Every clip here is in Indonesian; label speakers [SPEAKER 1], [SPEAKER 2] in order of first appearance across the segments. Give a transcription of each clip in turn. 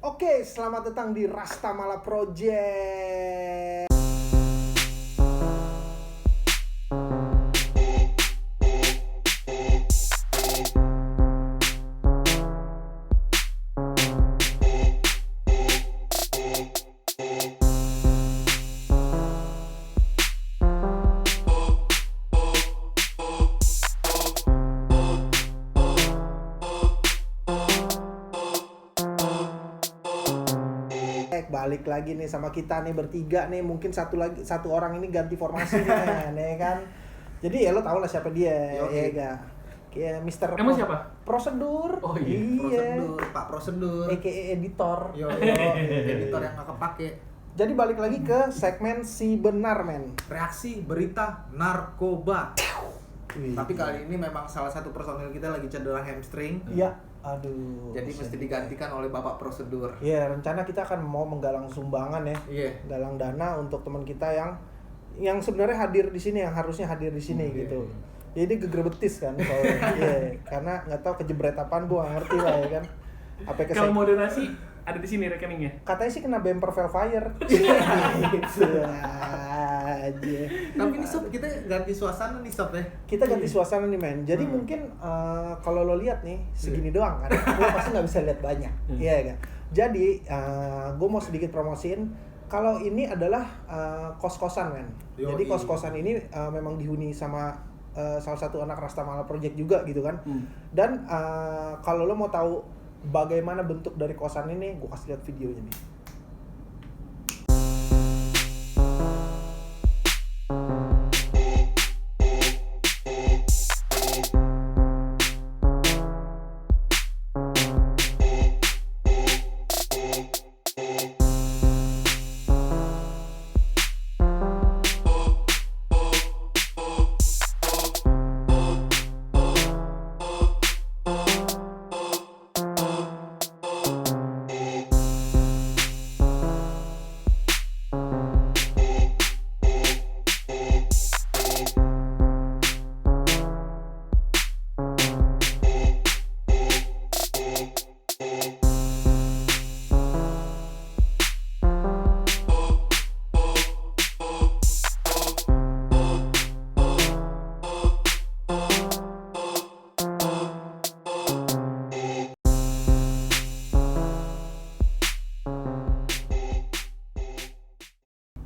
[SPEAKER 1] Oke, selamat datang di Rastamala Project. Balik lagi nih sama kita nih bertiga nih, mungkin satu orang ini ganti formasi nih men, ya kan. Jadi ya lo tau lah siapa dia, ya gak? Kayak Mister
[SPEAKER 2] Emang siapa?
[SPEAKER 1] Prosedur.
[SPEAKER 2] Oh iya,
[SPEAKER 3] Prosedur, Pak Prosedur.
[SPEAKER 1] AKA editor.
[SPEAKER 3] Editor yang gak kepake.
[SPEAKER 1] Jadi balik lagi ke segmen si benar men.
[SPEAKER 3] Reaksi berita narkoba. Tapi kali ini memang salah satu personil kita lagi cedera hamstring.
[SPEAKER 1] Iya, aduh.
[SPEAKER 3] Jadi mesti digantikan oleh Bapak Prosedur.
[SPEAKER 1] Iya, rencana kita akan mau menggalang sumbangan ya.
[SPEAKER 3] Iya.
[SPEAKER 1] Galang dana untuk teman kita yang sebenarnya hadir di sini, yang harusnya hadir di sini gitu. Jadi gegrebetis kan kalau karena nggak tahu kejebret apaan, gua nggak ngerti lah ya kan. Apa
[SPEAKER 2] Kalau mau donasi ada di sini rekeningnya.
[SPEAKER 1] Katanya sih kena bumper Velfire. Gitu aja.
[SPEAKER 3] Tapi nih Sob, kita ganti suasana nih Sob ya.
[SPEAKER 1] Kita ganti suasana nih men. Jadi mungkin kalau lo lihat nih segini doang kan, lo pasti nggak bisa lihat banyak. Iya kan. Jadi gue mau sedikit promosiin. Kalau ini adalah kos-kosan men. Jadi kos-kosan ini memang dihuni sama salah satu anak Rastamala Project juga gitu kan. Dan kalau lo mau tahu bagaimana bentuk dari kosan ini, gue kasih lihat videonya nih.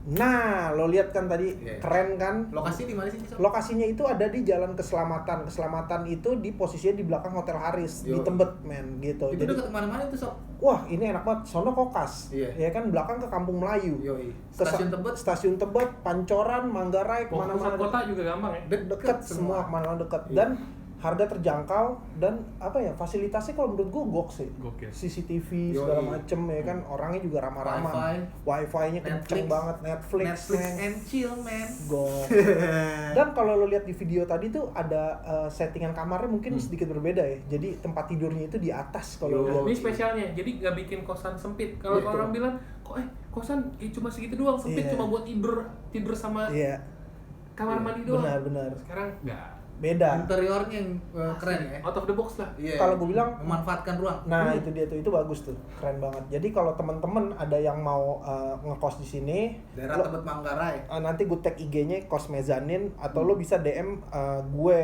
[SPEAKER 1] Nah, lo lihat kan tadi, keren kan?
[SPEAKER 3] Lokasi di mana sih Sob?
[SPEAKER 1] Lokasinya itu ada di Jalan Keselamatan. Keselamatan itu di posisinya di belakang Hotel Haris, di Tebet men gitu.
[SPEAKER 3] Itu dekat kemana-mana itu Sob?
[SPEAKER 1] Wah, ini enak banget. Sono Kokas.
[SPEAKER 3] Iya.
[SPEAKER 1] Ya kan belakang ke Kampung Melayu.
[SPEAKER 3] Stasiun Tebet.
[SPEAKER 1] Stasiun Tebet, Pancoran, Manggarai,
[SPEAKER 2] Mau
[SPEAKER 1] kemana-mana.
[SPEAKER 2] pusat kota juga gampang ya.
[SPEAKER 1] Deket semua, kemana-mana deket. Dan harga terjangkau dan apa ya, fasilitasnya kalau menurut gue goks sih.
[SPEAKER 2] Gokil.
[SPEAKER 1] CCTV segala macem ya kan, orangnya juga ramah-ramah. Wifi-nya kenceng banget, Netflix
[SPEAKER 3] and chill man.
[SPEAKER 1] Goks. Dan kalau lo lihat di video tadi tuh ada settingan kamarnya mungkin sedikit berbeda ya. Jadi tempat tidurnya itu di atas kalau lo.
[SPEAKER 2] Ini spesialnya, jadi nggak bikin kosan sempit. Kalau orang bilang, kok kosan cuma segitu doang, sempit cuma buat tidur sama kamar mandi doang.
[SPEAKER 1] Benar.
[SPEAKER 2] Sekarang nggak.
[SPEAKER 1] Beda.
[SPEAKER 3] Interiornya yang keren ya.
[SPEAKER 2] Out of the box lah.
[SPEAKER 3] Iya.
[SPEAKER 1] Kalau gue bilang
[SPEAKER 3] memanfaatkan ruang.
[SPEAKER 1] Nah, itu dia tuh, itu bagus tuh. Keren banget. Jadi kalau teman-teman ada yang mau ngekos di sini,
[SPEAKER 3] Daerah Tebet Manggarai.
[SPEAKER 1] nanti gue tag IG-nya kos mezanin atau lo bisa DM gue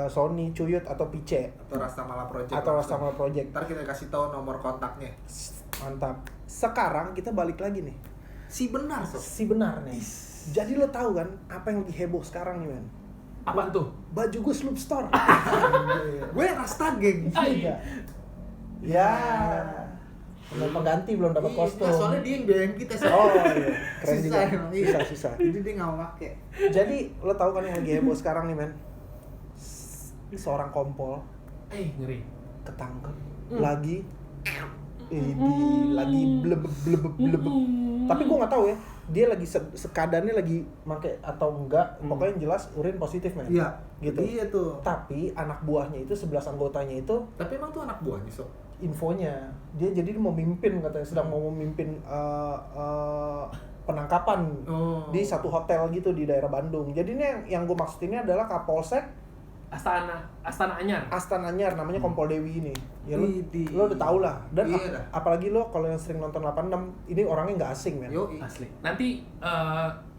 [SPEAKER 1] Sony, Cuyut atau Pice
[SPEAKER 3] Atau Rastamala Project.
[SPEAKER 1] atau Rastamala Project.
[SPEAKER 3] Ntar kita kasih tahu nomor kontaknya.
[SPEAKER 1] Mantap. Sekarang kita balik lagi nih.
[SPEAKER 3] Si benar Sob.
[SPEAKER 1] Si benar nih. Jadi lo tahu kan apa yang lagi heboh sekarang nih, men?
[SPEAKER 2] Apaan tuh?
[SPEAKER 1] Baju gue Sloop Store.
[SPEAKER 3] Gue Rasta geng.
[SPEAKER 1] Iya. Ya. Kenapa ganti belum dapat kostum?
[SPEAKER 3] Soalnya dia yang biayain kita sih.
[SPEAKER 1] Oh iya, keren juga. Susah.
[SPEAKER 3] Jadi dia nggak mau pakai.
[SPEAKER 1] Jadi lo tahu kan yang lagi heboh sekarang nih, men? Seorang kompol
[SPEAKER 2] Ngeri.
[SPEAKER 1] ketangkep lagi lagi blebeb. Tapi gue nggak tahu ya, dia lagi keadaannya lagi make atau enggak. Pokoknya yang jelas urin positif, men.
[SPEAKER 3] Iya.
[SPEAKER 1] Gitu.
[SPEAKER 3] Iya tuh.
[SPEAKER 1] Tapi anak buahnya itu 11 anggotanya itu
[SPEAKER 3] Tapi emang tuh anak buahnya Sob.
[SPEAKER 1] infonya dia jadi mau memimpin, katanya sedang mau memimpin penangkapan di satu hotel gitu di daerah Bandung. Jadi ini yang gue maksud ini adalah Kapolsek
[SPEAKER 2] Astana Anyar.
[SPEAKER 1] Astana Anyar namanya Kompol Dewi ini. Ya
[SPEAKER 3] Widih.
[SPEAKER 1] lo udah tau lah. Dan
[SPEAKER 3] Iya dah.
[SPEAKER 1] apalagi lo kalau yang sering nonton 86 ini orangnya nggak asing men.
[SPEAKER 3] Yo,
[SPEAKER 2] Asli. Nanti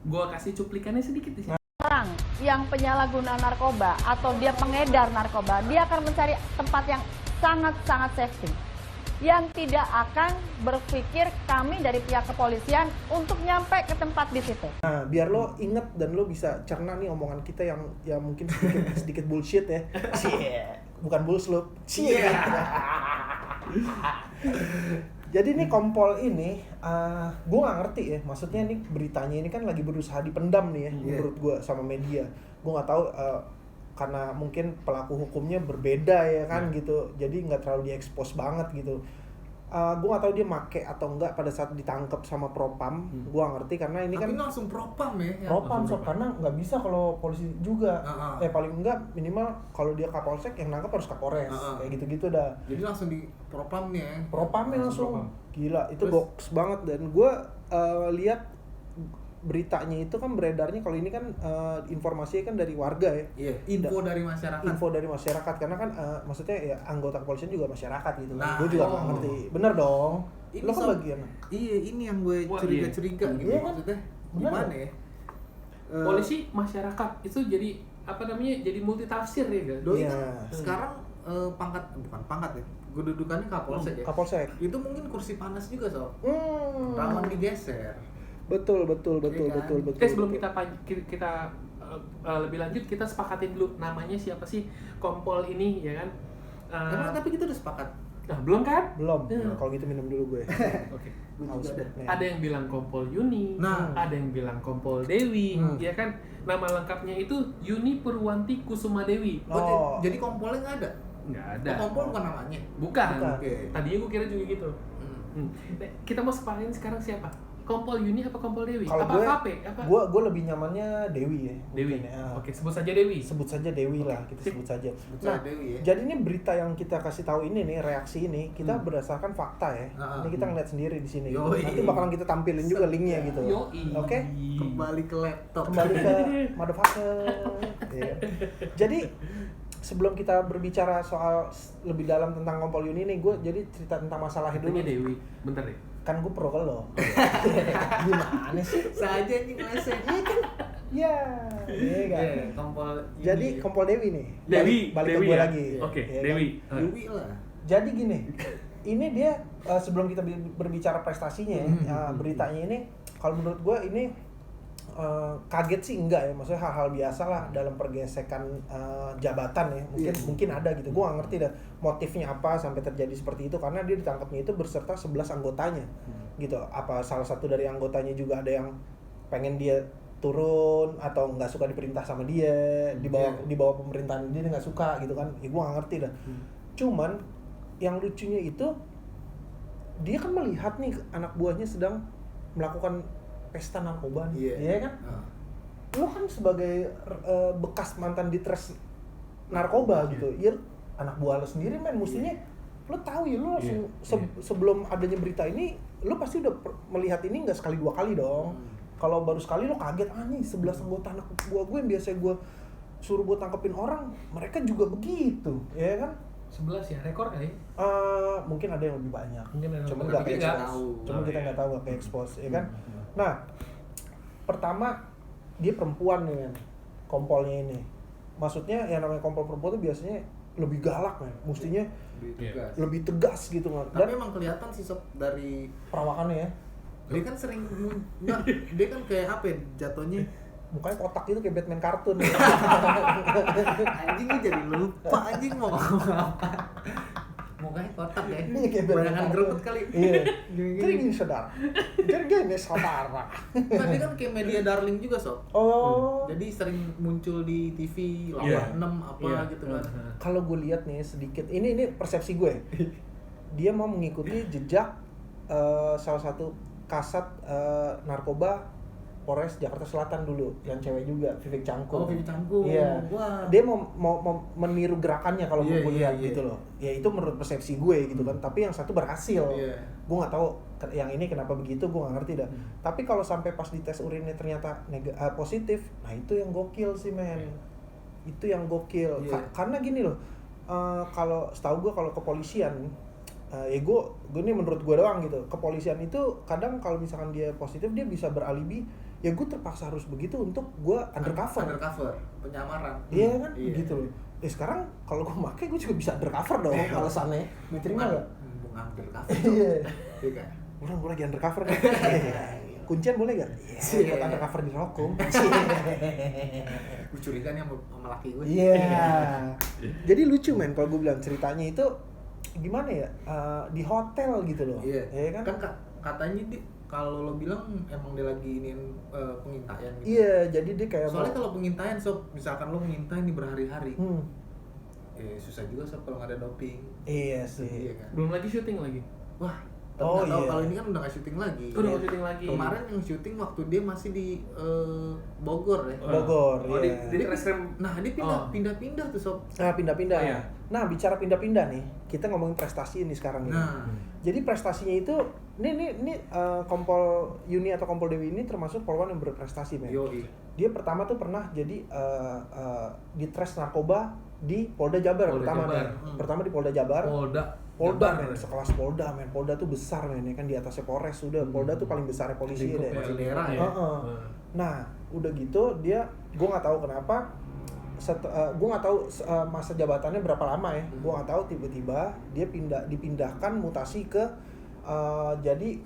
[SPEAKER 2] gua kasih cuplikannya sedikit di sini.
[SPEAKER 4] Orang yang penyalahguna narkoba atau dia pengedar narkoba, dia akan mencari tempat yang sangat-sangat safety. Yang tidak akan berpikir kami dari pihak kepolisian untuk nyampe ke tempat di situ.
[SPEAKER 1] Nah, biar lo inget dan lo bisa cerna nih omongan kita yang ya mungkin sedikit bullshit ya. Bukan bullshit. Jadi nih Kompol ini, gue nggak ngerti ya. Maksudnya nih beritanya ini kan lagi berusaha dipendam nih ya, menurut gue sama media. Gue nggak tahu karena mungkin pelaku hukumnya berbeda ya kan gitu. Jadi nggak terlalu diekspos banget gitu. Gue nggak tahu dia make atau enggak pada saat ditangkap sama Propam. Gue nggak ngerti karena ini
[SPEAKER 3] tapi
[SPEAKER 1] kan
[SPEAKER 3] langsung propam ya.
[SPEAKER 1] Propam sob, karena nggak bisa kalau polisi juga. Paling enggak minimal kalau dia Kapolsek yang nangkap harus Kapolres. Kayak gitu-gitu dah.
[SPEAKER 3] Jadi langsung di propam nih ya.
[SPEAKER 1] Propamnya langsung. Gila, itu
[SPEAKER 3] Terus?
[SPEAKER 1] box banget. Dan gue lihat beritanya itu kan beredarnya kalau ini kan informasinya kan dari warga ya.
[SPEAKER 3] Iya, info dari masyarakat.
[SPEAKER 1] Info dari masyarakat karena kan maksudnya ya anggota kepolisian juga masyarakat gitu kan.
[SPEAKER 3] Nah,
[SPEAKER 1] Gue juga nggak ngerti. Bener dong.
[SPEAKER 3] Ini
[SPEAKER 1] Lo kan
[SPEAKER 3] sob,
[SPEAKER 1] bagian.
[SPEAKER 3] Iya, ini yang gue
[SPEAKER 2] Wah,
[SPEAKER 3] curiga-curiga
[SPEAKER 2] iya.
[SPEAKER 3] gitu.
[SPEAKER 1] Iya kan?
[SPEAKER 3] Maksudnya
[SPEAKER 1] Bener
[SPEAKER 3] gimana
[SPEAKER 1] dong.
[SPEAKER 3] ya?
[SPEAKER 2] Polisi masyarakat itu jadi apa namanya? Jadi multitafsir ya kan?
[SPEAKER 3] Doi
[SPEAKER 1] Iya.
[SPEAKER 3] kan sekarang bukan pangkat ya. Kedudukannya Kapolsek ya.
[SPEAKER 1] Kapolsek.
[SPEAKER 3] Itu mungkin kursi panas juga sob.
[SPEAKER 1] Hmm.
[SPEAKER 3] Rawan digeser.
[SPEAKER 1] Betul.
[SPEAKER 3] Iya kan?
[SPEAKER 2] Sebelum kita lebih lanjut, kita sepakatin dulu namanya siapa sih Kompol ini ya kan?
[SPEAKER 3] Emang tapi kita udah sepakat.
[SPEAKER 2] Nah, belum kan?
[SPEAKER 1] Belum.
[SPEAKER 2] Hmm.
[SPEAKER 1] Nah, kalau gitu minum dulu gue.
[SPEAKER 2] Oke.
[SPEAKER 3] Gue
[SPEAKER 1] Haus
[SPEAKER 3] juga ada.
[SPEAKER 1] banget nih.
[SPEAKER 2] Ada yang bilang Kompol Yuni,
[SPEAKER 3] Nah.
[SPEAKER 2] ada yang bilang Kompol Dewi, ya kan? Nama lengkapnya itu Yuni Purwanti Kusuma Dewi.
[SPEAKER 1] Oh.
[SPEAKER 3] Jadi kompolnya nggak ada?
[SPEAKER 2] Nggak ada.
[SPEAKER 3] Oh, kompol bukan namanya?
[SPEAKER 2] Bukan.
[SPEAKER 1] Bukan.
[SPEAKER 3] Oke.
[SPEAKER 2] Tadinya gue kira juga gitu. Nah, kita mau sepakatin sekarang siapa? Kompol Yuni apa Kompol Dewi?
[SPEAKER 1] Kalau
[SPEAKER 2] apa
[SPEAKER 1] gue,
[SPEAKER 2] KP? Apa?
[SPEAKER 1] gue lebih nyamannya Dewi ya.
[SPEAKER 2] Dewi.
[SPEAKER 1] mungkin ya.
[SPEAKER 2] Oke, sebut saja Dewi.
[SPEAKER 1] Sebut saja Dewi lah, kita
[SPEAKER 2] Sip.
[SPEAKER 1] sebut saja.
[SPEAKER 3] saja Dewi ya.
[SPEAKER 1] Jadi ini berita yang kita kasih tahu ini nih, reaksi ini kita berdasarkan fakta ya. Ini kita ngeliat sendiri di sini. Gitu.
[SPEAKER 3] Yoi.
[SPEAKER 1] Nanti bakalan kita tampilin juga linknya gitu.
[SPEAKER 2] Yoi.
[SPEAKER 1] Oke?
[SPEAKER 3] Kembali ke laptop.
[SPEAKER 1] Kembali ke motherfucker. Iya. Jadi sebelum kita berbicara soal lebih dalam tentang Kompol Yuni nih, gue jadi cerita tentang masalahnya dulu.
[SPEAKER 2] Katanya Dewi. Bentar deh.
[SPEAKER 1] Kan gue pro ke lo. Gimana sih?
[SPEAKER 3] Saja nih ngelesek.
[SPEAKER 1] Iya kan? Iya. Iya kan?
[SPEAKER 3] Kompol
[SPEAKER 1] Jadi Kompol Dewi nih.
[SPEAKER 2] Dewi.
[SPEAKER 1] Balik
[SPEAKER 2] Dewi
[SPEAKER 1] ke gue
[SPEAKER 2] ya?
[SPEAKER 1] lagi.
[SPEAKER 2] Oke,
[SPEAKER 1] Iya kan?
[SPEAKER 2] Dewi.
[SPEAKER 3] Dewi lah.
[SPEAKER 1] Jadi gini, ini dia sebelum kita berbicara prestasinya ya, beritanya ini kalau menurut gue ini kaget sih enggak ya, maksudnya hal-hal biasa lah dalam pergesekan jabatan ya, mungkin ada gitu. Gue gak ngerti dah motifnya apa sampai terjadi seperti itu, karena dia ditangkapnya itu berserta 11 anggotanya gitu. Apa salah satu dari anggotanya juga ada yang pengen dia turun atau nggak suka diperintah sama dia, di bawah pemerintahan dia nggak suka gitu kan. Ya gue gak ngerti dah. Cuman yang lucunya itu dia kan melihat nih anak buahnya sedang melakukan pesta narkoba nih, iya kan? Lo kan sebagai bekas mantan ditres narkoba gitu, ya anak buah lo sendiri men, mestinya lo tahu ya, lo langsung sebelum adanya berita ini, lo pasti udah melihat ini nggak sekali dua kali dong. Kalau baru sekali lo kaget, nih 11 anggota anak buah gue yang biasa gue suruh buat tangkepin orang, mereka juga begitu, ya kan?
[SPEAKER 2] 11 ya, rekor kali?
[SPEAKER 1] Mungkin ada yang lebih banyak.
[SPEAKER 2] Mungkin ada
[SPEAKER 1] Cuman
[SPEAKER 2] yang
[SPEAKER 1] nggak
[SPEAKER 2] lebih
[SPEAKER 1] ke-expose.
[SPEAKER 2] banyak.
[SPEAKER 1] Cuman kita nggak tahu, nggak ke-expose, ya kan? Nah, pertama dia perempuan nih kan, kompolnya ini. Maksudnya yang namanya kompol perempuan tuh biasanya lebih galak kan, mestinya lebih tegas gitu kan.
[SPEAKER 3] Tapi emang kelihatan sih sob dari
[SPEAKER 1] perawakannya ya.
[SPEAKER 3] dia kan sering enggak, dia kan kayak apa ya, jatuhnya
[SPEAKER 1] Mukanya kotak gitu kayak Batman kartun.
[SPEAKER 3] anjing nih jadi lupa anjing mau ngomong apa. Mukanya kotak ya. Banyakan greget kali.
[SPEAKER 1] Iya. Jadi gini saudara. Jadi gini saudara.
[SPEAKER 3] Nah, dia kan kayak media darling juga sob.
[SPEAKER 1] Oh.
[SPEAKER 3] Jadi sering muncul di TV, lawan 6 apa gitu kan.
[SPEAKER 1] Kalau gue lihat nih sedikit, ini persepsi gue. Dia mau mengikuti jejak salah satu kasat narkoba Polres Jakarta Selatan dulu, yang cewek juga, Vivek Cangkum.
[SPEAKER 3] Oh, Vivek Cangkum.
[SPEAKER 1] Iya.
[SPEAKER 3] Wah.
[SPEAKER 1] Dia mau meniru gerakannya kalau gue lihat
[SPEAKER 3] iya.
[SPEAKER 1] gitu loh. Ya itu menurut persepsi gue gitu kan. Tapi yang satu berhasil.
[SPEAKER 3] Iya.
[SPEAKER 1] Gue nggak tahu yang ini kenapa begitu, gue nggak ngerti dah. Tapi kalau sampai pas dites urinnya ternyata positif, nah itu yang gokil sih men. Itu yang gokil. Karena gini loh, kalau setahu gue kalau kepolisian, gue ini menurut gue doang gitu. Kepolisian itu kadang kalau misalkan dia positif dia bisa beralibi, ya gue terpaksa harus begitu untuk gue undercover,
[SPEAKER 3] penyamaran.
[SPEAKER 1] Iya kan, gitu loh. Sekarang kalau gue pakai gue juga bisa undercover dong alasannya. Diterima nggak?
[SPEAKER 3] Undercover.
[SPEAKER 1] Iya.
[SPEAKER 3] Kan?
[SPEAKER 1] Gue lagi undercover kan. Kuncian boleh gak? Iya, buat undercover di Rokum.
[SPEAKER 3] Gue curiga nih sama laki gue.
[SPEAKER 1] Iya. Jadi lucu men kalau gue bilang ceritanya itu gimana ya? Di hotel gitu loh.
[SPEAKER 3] Iya
[SPEAKER 1] kan?
[SPEAKER 3] Kan katanya kalau lo bilang emang dia lagi iniin pengintaian gitu.
[SPEAKER 1] Iya, jadi dia kayak
[SPEAKER 3] soalnya kalau pengintaian misalkan lo mengintai nih berhari-hari. Susah juga kalau nggak ada doping.
[SPEAKER 1] Iya sih.
[SPEAKER 3] Iya kan?
[SPEAKER 2] Belum lagi syuting lagi.
[SPEAKER 3] Wah, tapi tahu kalau ini kan udah nggak syuting lagi.
[SPEAKER 2] Udah nggak syuting lagi.
[SPEAKER 3] Kemarin yang syuting waktu dia masih di Bogor ya.
[SPEAKER 1] Bogor.
[SPEAKER 2] Iya.
[SPEAKER 3] Dia pindah-pindah tuh sob.
[SPEAKER 1] Nah, pindah-pindah.
[SPEAKER 2] Oh, iya.
[SPEAKER 1] Nah, bicara pindah-pindah nih, kita ngomongin prestasi ini sekarang nih. Jadi prestasinya itu, ini Kompol Yuni atau Kompol Dewi ini termasuk polwan yang berprestasi, men. Dia pertama tuh pernah jadi di Tres Narkoba di Polda Jabar pertama, men. Pertama di Polda Jabar. Polda men, sekelas Polda men. Polda tuh besar men, ya kan di atasnya Polres sudah. Polda tuh paling besarnya polisi deh.
[SPEAKER 3] Daerah ya.
[SPEAKER 1] Nah, udah gitu dia, gue nggak tahu kenapa. Gue nggak tahu masa jabatannya berapa lama ya. Gue nggak tahu, tiba-tiba dia dipindahkan mutasi ke jadi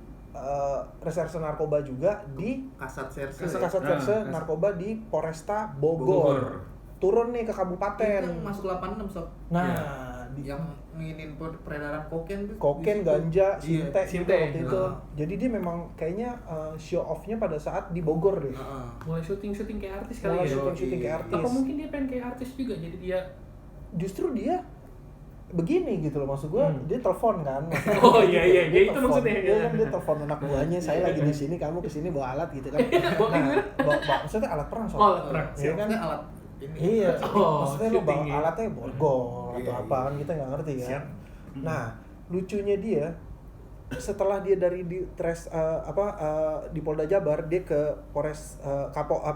[SPEAKER 1] reserse narkoba juga di
[SPEAKER 3] Kasat Serse
[SPEAKER 1] narkoba di Polresta Bogor. Turun nih ke kabupaten.
[SPEAKER 3] Itu masuk 86 sob.
[SPEAKER 1] Nah,
[SPEAKER 3] yang nginin peredaran kokain tuh.
[SPEAKER 1] Kokain, ganja, sinte waktu itu.
[SPEAKER 3] Nah.
[SPEAKER 1] Jadi dia memang kayaknya show off-nya pada saat di Bogor deh.
[SPEAKER 2] Mulai syuting kayak artis kali
[SPEAKER 1] Mulai
[SPEAKER 2] ya.
[SPEAKER 1] syuting kayak artis.
[SPEAKER 2] Apa mungkin dia pengen kayak artis juga, jadi dia
[SPEAKER 1] justru dia begini gitu loh, maksud gue dia telepon kan.
[SPEAKER 2] Oh iya
[SPEAKER 1] Dia
[SPEAKER 2] itu
[SPEAKER 1] telepon.
[SPEAKER 2] maksudnya.
[SPEAKER 1] Dia kan dia telepon anak buahnya, saya lagi di sini, kamu kesini bawa alat gitu kan. Bawa maksudnya alat perang soalnya.
[SPEAKER 2] Alat perang.
[SPEAKER 1] Iya kan?
[SPEAKER 3] Alat ini.
[SPEAKER 1] Iya. Maksudnya lo bawa
[SPEAKER 2] syuting,
[SPEAKER 1] alatnya borgol atau apa kan, kita nggak ngerti kan. Nah, lucunya dia setelah dia dari di di Polda Jabar, dia ke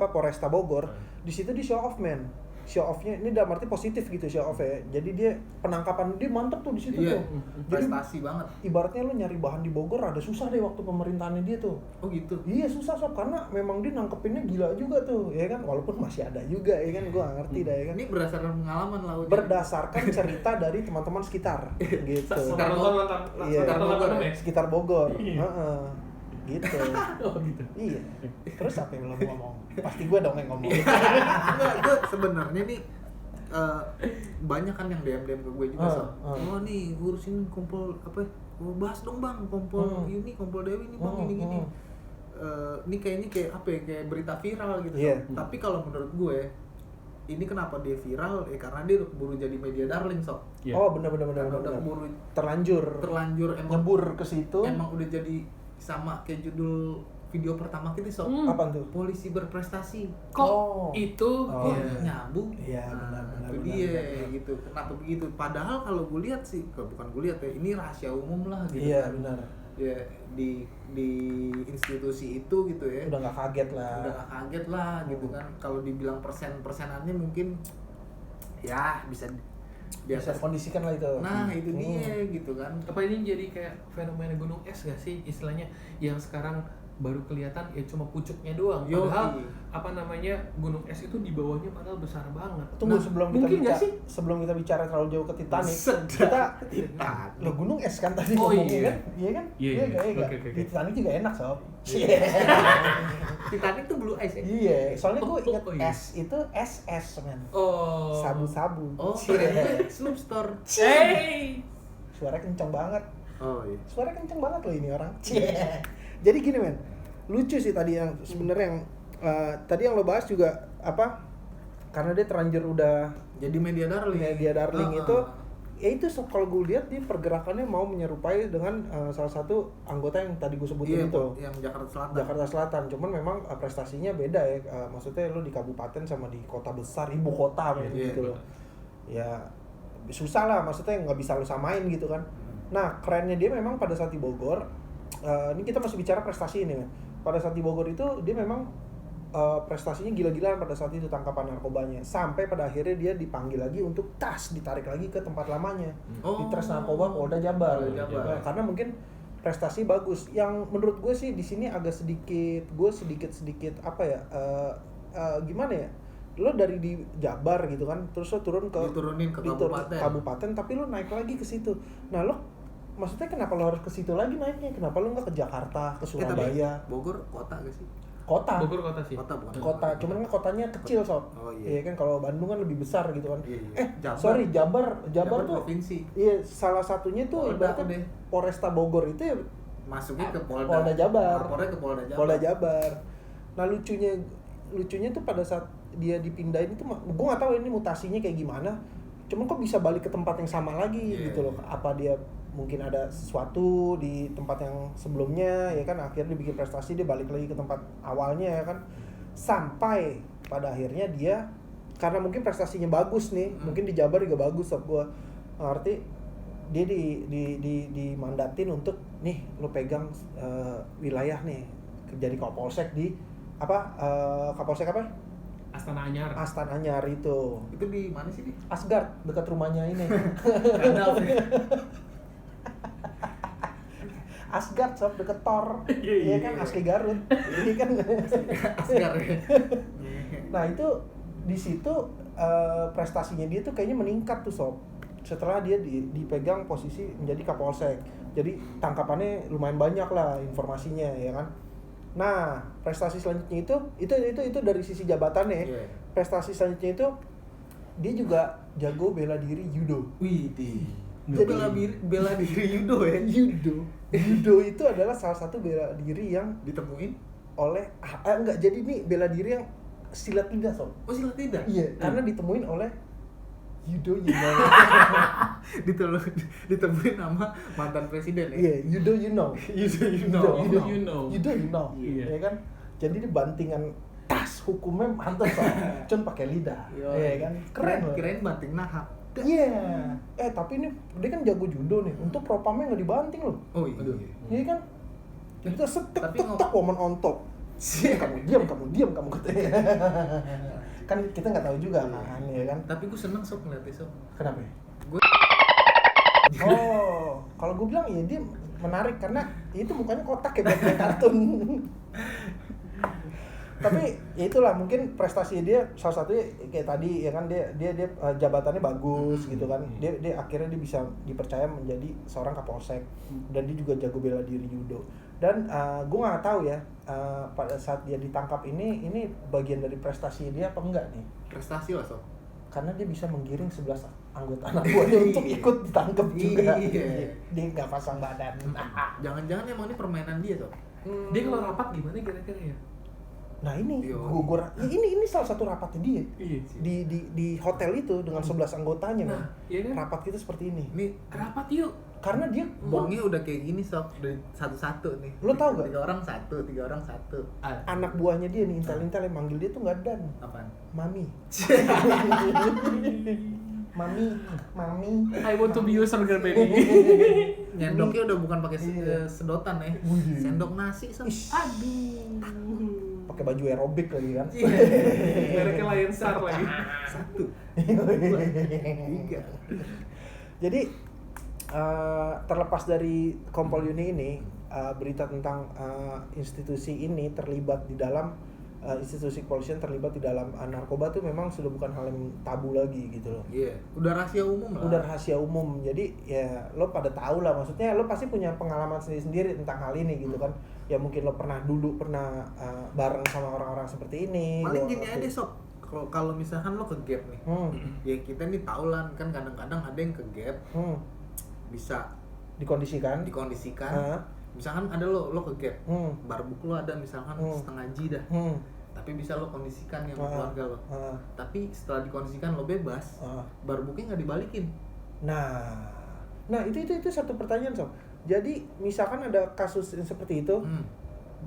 [SPEAKER 1] Polresta Bogor. Di situ di show off man. Show off-nya ini dalam arti positif gitu, show off ya. Jadi dia penangkapan dia mantep tuh di situ tuh.
[SPEAKER 3] Prestasi banget.
[SPEAKER 1] Ibaratnya lu nyari bahan di Bogor ada susah deh waktu pemerintahannya dia tuh.
[SPEAKER 3] Oh gitu.
[SPEAKER 1] Iya susah sob, karena memang dia nangkepinnya gila juga tuh, ya kan, walaupun masih ada juga ya kan, gua nggak ngerti dah ya kan.
[SPEAKER 3] Ini berdasarkan pengalaman lah.
[SPEAKER 1] Berdasarkan cerita dari teman-teman sekitar gitu. Sekitar Bogor. Gitu.
[SPEAKER 2] Oh gitu.
[SPEAKER 1] Iya. Terus apa yang lo mau ngomong? Pasti gue dong yang ngomong.
[SPEAKER 3] Enggak, gue sebenarnya nih banyak kan yang DM ke gue juga sob. Oh nih ngurusin kompol apa? Bahas dong bang, kompol ini, kompol Dewi nih bang, gini. Ini kayaknya kayak apa ya? Kayak berita viral gitu.
[SPEAKER 1] Yeah.
[SPEAKER 3] Tapi kalau menurut gue ini kenapa dia viral? Karena dia udah keburu jadi media darling sob.
[SPEAKER 1] Yeah. Oh benar.
[SPEAKER 3] Udah keburu
[SPEAKER 1] terlanjur
[SPEAKER 3] emang
[SPEAKER 1] nyebur ke situ.
[SPEAKER 3] Emang udah jadi sama kayak judul video pertama kita sob.
[SPEAKER 1] Apa tuh?
[SPEAKER 3] Polisi berprestasi.
[SPEAKER 2] Kok itu
[SPEAKER 3] nyambung?
[SPEAKER 1] Iya benar.
[SPEAKER 3] Itu dia gitu. Kenapa begitu? Padahal kalau gue lihat sih, bukan gue lihat ya, ini rahasia umum lah gitu.
[SPEAKER 1] Iya
[SPEAKER 3] kan.
[SPEAKER 1] benar.
[SPEAKER 3] Ya di institusi itu gitu ya.
[SPEAKER 1] Udah nggak kaget lah.
[SPEAKER 3] Gitu kan. Kalau dibilang persenannya mungkin ya bisa
[SPEAKER 1] kondisikan lah itu.
[SPEAKER 3] Nah itu dia gitu kan.
[SPEAKER 2] Apa ini jadi kayak fenomena gunung es gak sih istilahnya, yang sekarang baru kelihatan ya cuma pucuknya doang. Padahal gunung es itu di bawahnya padahal besar banget.
[SPEAKER 1] Tunggu, sebelum kita bicara terlalu jauh ke Titanic, lo gunung es kan tadi ngomongin kan? Iya kan? Iya. Di Titanic juga enak sob.
[SPEAKER 3] Titanic tuh blue ice ya?
[SPEAKER 1] Iya, soalnya gue inget es itu SS men.
[SPEAKER 2] Oh.
[SPEAKER 1] Sabu-sabu.
[SPEAKER 3] Oh, keren. Sloop store.
[SPEAKER 1] Suara kenceng banget.
[SPEAKER 3] Oh iya.
[SPEAKER 1] Suara kenceng banget loh ini orang. Jadi gini men, lucu sih tadi yang sebenarnya yang tadi yang lo bahas juga apa? Karena dia terlanjur udah
[SPEAKER 3] jadi media darling
[SPEAKER 1] itu, ya itu kalau gue lihat dia pergerakannya mau menyerupai dengan salah satu anggota yang tadi gue sebutin itu.
[SPEAKER 3] Yang
[SPEAKER 1] Jakarta Selatan. Cuman memang prestasinya beda ya. Maksudnya lo di kabupaten sama di kota besar, ibu kota gitu loh. Ya susah lah, maksudnya nggak bisa lo samain gitu kan. Nah kerennya dia memang pada saat di Bogor. Ini kita masih bicara prestasi ini kan. Pada saat di Bogor itu dia memang prestasinya gila-gilaan pada saat itu tangkapan narkobanya, sampai pada akhirnya dia dipanggil lagi untuk ditarik lagi ke tempat lamanya di Tres Narkoba Polda Jabar. Nah, karena mungkin prestasi bagus. Yang menurut gue sih di sini agak sedikit apa ya, gimana ya, lo dari di Jabar gitu kan, terus lo
[SPEAKER 3] diturunin ke
[SPEAKER 1] kabupaten, tapi lo naik lagi ke situ. Nah lo maksudnya kenapa lo harus ke situ lagi naiknya? Kenapa lo nggak ke Jakarta, ke Surabaya?
[SPEAKER 3] Bogor kota gak sih?
[SPEAKER 1] Kota.
[SPEAKER 2] Bogor kota sih.
[SPEAKER 1] Kota, cuman kan kotanya kecil sob.
[SPEAKER 3] Oh iya.
[SPEAKER 1] Iya kan, kalau Bandung kan lebih besar gitu kan.
[SPEAKER 3] Iya.
[SPEAKER 1] Jabar tuh
[SPEAKER 3] provinsi.
[SPEAKER 1] Iya, salah satunya tuh ibaratnya Polresta Bogor itu ya
[SPEAKER 3] masuknya ke
[SPEAKER 1] Polda Jabar.
[SPEAKER 3] Lapornya ke Polda Jabar.
[SPEAKER 1] Polda Jabar. Nah lucunya tuh pada saat dia dipindahin itu, gue nggak tahu ini mutasinya kayak gimana. Cuman kok bisa balik ke tempat yang sama lagi gitu loh. Apa dia mungkin ada sesuatu di tempat yang sebelumnya ya kan, akhirnya dia bikin prestasi, dia balik lagi ke tempat awalnya ya kan, sampai pada akhirnya dia karena mungkin prestasinya bagus nih, mungkin di Jabar juga bagus sob, gue ngerti dia dimandatin untuk nih lo pegang wilayah nih, jadi Kapolsek di Kapolsek apa?
[SPEAKER 2] Astana
[SPEAKER 1] Anyar itu
[SPEAKER 3] di mana sih?
[SPEAKER 1] Asgard, dekat rumahnya ini. Asgard sob, deket Thor. Iya kan, asli Garut. Ini kan
[SPEAKER 3] Asgard.
[SPEAKER 1] Nah itu di situ prestasinya dia tuh kayaknya meningkat tuh sob, setelah dia dipegang posisi menjadi Kapolsek. Jadi tangkapannya lumayan banyak lah informasinya ya kan. Nah prestasi selanjutnya itu dari sisi jabatannya. Prestasi selanjutnya itu dia juga jago bela diri judo.
[SPEAKER 3] Jadi bela diri judo ya?
[SPEAKER 1] Judo itu adalah salah satu bela diri yang
[SPEAKER 3] ditemuin
[SPEAKER 1] oleh jadi nih bela diri yang silat lidah sob.
[SPEAKER 3] Oh silat lidah?
[SPEAKER 1] Iya, karena ditemuin oleh Yudo Yuno.
[SPEAKER 3] Ditemuin sama mantan presiden ya?
[SPEAKER 1] Iya, Yudo Yuno.
[SPEAKER 2] Iya
[SPEAKER 1] kan? Jadi di bantingan tas hukumnya mantap sob. Cuma pakai lidah. Iya kan? Keren loh.
[SPEAKER 3] Kirain banting nahak.
[SPEAKER 1] Iya. Tapi ini dia kan jago judo nih. Untuk propamnya nggak dibanting loh.
[SPEAKER 3] Oh iya.
[SPEAKER 1] Iya kan? Kita setek woman on top. Kamu diam kamu katanya. Kan kita nggak tahu juga kan, ya kan?
[SPEAKER 3] Tapi gue seneng sob ngeliatnya sob.
[SPEAKER 1] Kenapa?
[SPEAKER 3] Gue
[SPEAKER 1] kalau gue bilang ya dia menarik karena itu mukanya kotak ya kayak kartun. Tapi ya itulah mungkin prestasi dia salah satunya kayak tadi ya kan, dia jabatannya bagus gitu kan. Dia akhirnya dia bisa dipercaya menjadi seorang Kapolsek dan dia juga jago bela diri judo. Dan gue nggak tahu ya pada saat dia ditangkap ini bagian dari prestasi dia apa enggak nih?
[SPEAKER 3] Prestasi lah sob.
[SPEAKER 1] Karena dia bisa menggiring 11 anggota anak buahnya untuk ikut ditangkap juga. Dia nggak pasang badan.
[SPEAKER 3] Jangan-jangan emang ini permainan dia sob.
[SPEAKER 2] Dia kalau rapat gimana kira-kira ya?
[SPEAKER 1] Nah ini ini salah satu rapatnya dia.
[SPEAKER 2] Iya.
[SPEAKER 1] Di hotel itu dengan 11 anggotanya
[SPEAKER 2] nah, iya kan?
[SPEAKER 1] Rapat kita seperti ini.
[SPEAKER 3] Nih
[SPEAKER 2] Rapat yuk.
[SPEAKER 1] Karena dia
[SPEAKER 3] bongnya udah kayak gini sob, udah satu-satu nih.
[SPEAKER 1] Lo tau gak?
[SPEAKER 3] 3 orang satu.
[SPEAKER 1] Anak buahnya dia nih, intel yang manggil dia tuh nggak Dan.
[SPEAKER 3] Apaan?
[SPEAKER 1] Mami. Mami.
[SPEAKER 2] I want to be your sugar baby.
[SPEAKER 3] Nyendoknya udah bukan pakai sedotan ya. Sendok nasi sob.
[SPEAKER 2] Aduh.
[SPEAKER 1] Pakai baju aerobik lagi kan.
[SPEAKER 2] Mereknya Lion Star lagi.
[SPEAKER 3] 1 2 3.
[SPEAKER 1] Jadi terlepas dari Kompol Uni ini, berita tentang institusi ini terlibat di dalam institusi kepolisian terlibat di dalam narkoba tuh memang sudah bukan hal yang tabu lagi gitu loh.
[SPEAKER 3] Iya, udah rahasia umum lah.
[SPEAKER 1] Udah rahasia umum. Jadi ya lo pada tahu lah, maksudnya lo pasti punya pengalaman sendiri tentang hal ini gitu kan. Ya mungkin lo pernah bareng sama orang-orang seperti ini.
[SPEAKER 3] Paling gini aja sob. Kalau misalkan lo ke gap nih. Ya kita nih tahu lah kan, kadang-kadang ada yang ke gap. Bisa
[SPEAKER 1] dikondisikan.
[SPEAKER 3] Misalkan ada lo ke gap. Barbuk lo ada misalkan setengah G dah. Tapi bisa lo kondisikan yang keluarga lo. Tapi setelah dikondisikan lo bebas, barbuknya nggak dibalikin.
[SPEAKER 1] Nah itu satu pertanyaan sob. Jadi misalkan ada kasus yang seperti itu,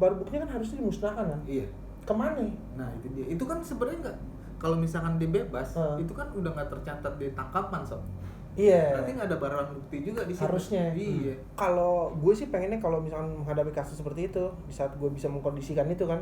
[SPEAKER 1] barbuknya kan harusnya dimusnahkan kan?
[SPEAKER 3] Iya.
[SPEAKER 1] Kemana?
[SPEAKER 3] Nah itu dia. Itu kan sebenarnya nggak. Kalau misalkan dia bebas, itu kan udah nggak tercatat di tangkapan sob.
[SPEAKER 1] Iya.
[SPEAKER 3] Berarti nggak ada barang bukti juga di situ.
[SPEAKER 1] Harusnya.
[SPEAKER 3] Iya.
[SPEAKER 1] Kalau gue sih pengennya kalau misalkan menghadapi kasus seperti itu, di saat gue bisa mengkondisikan itu kan,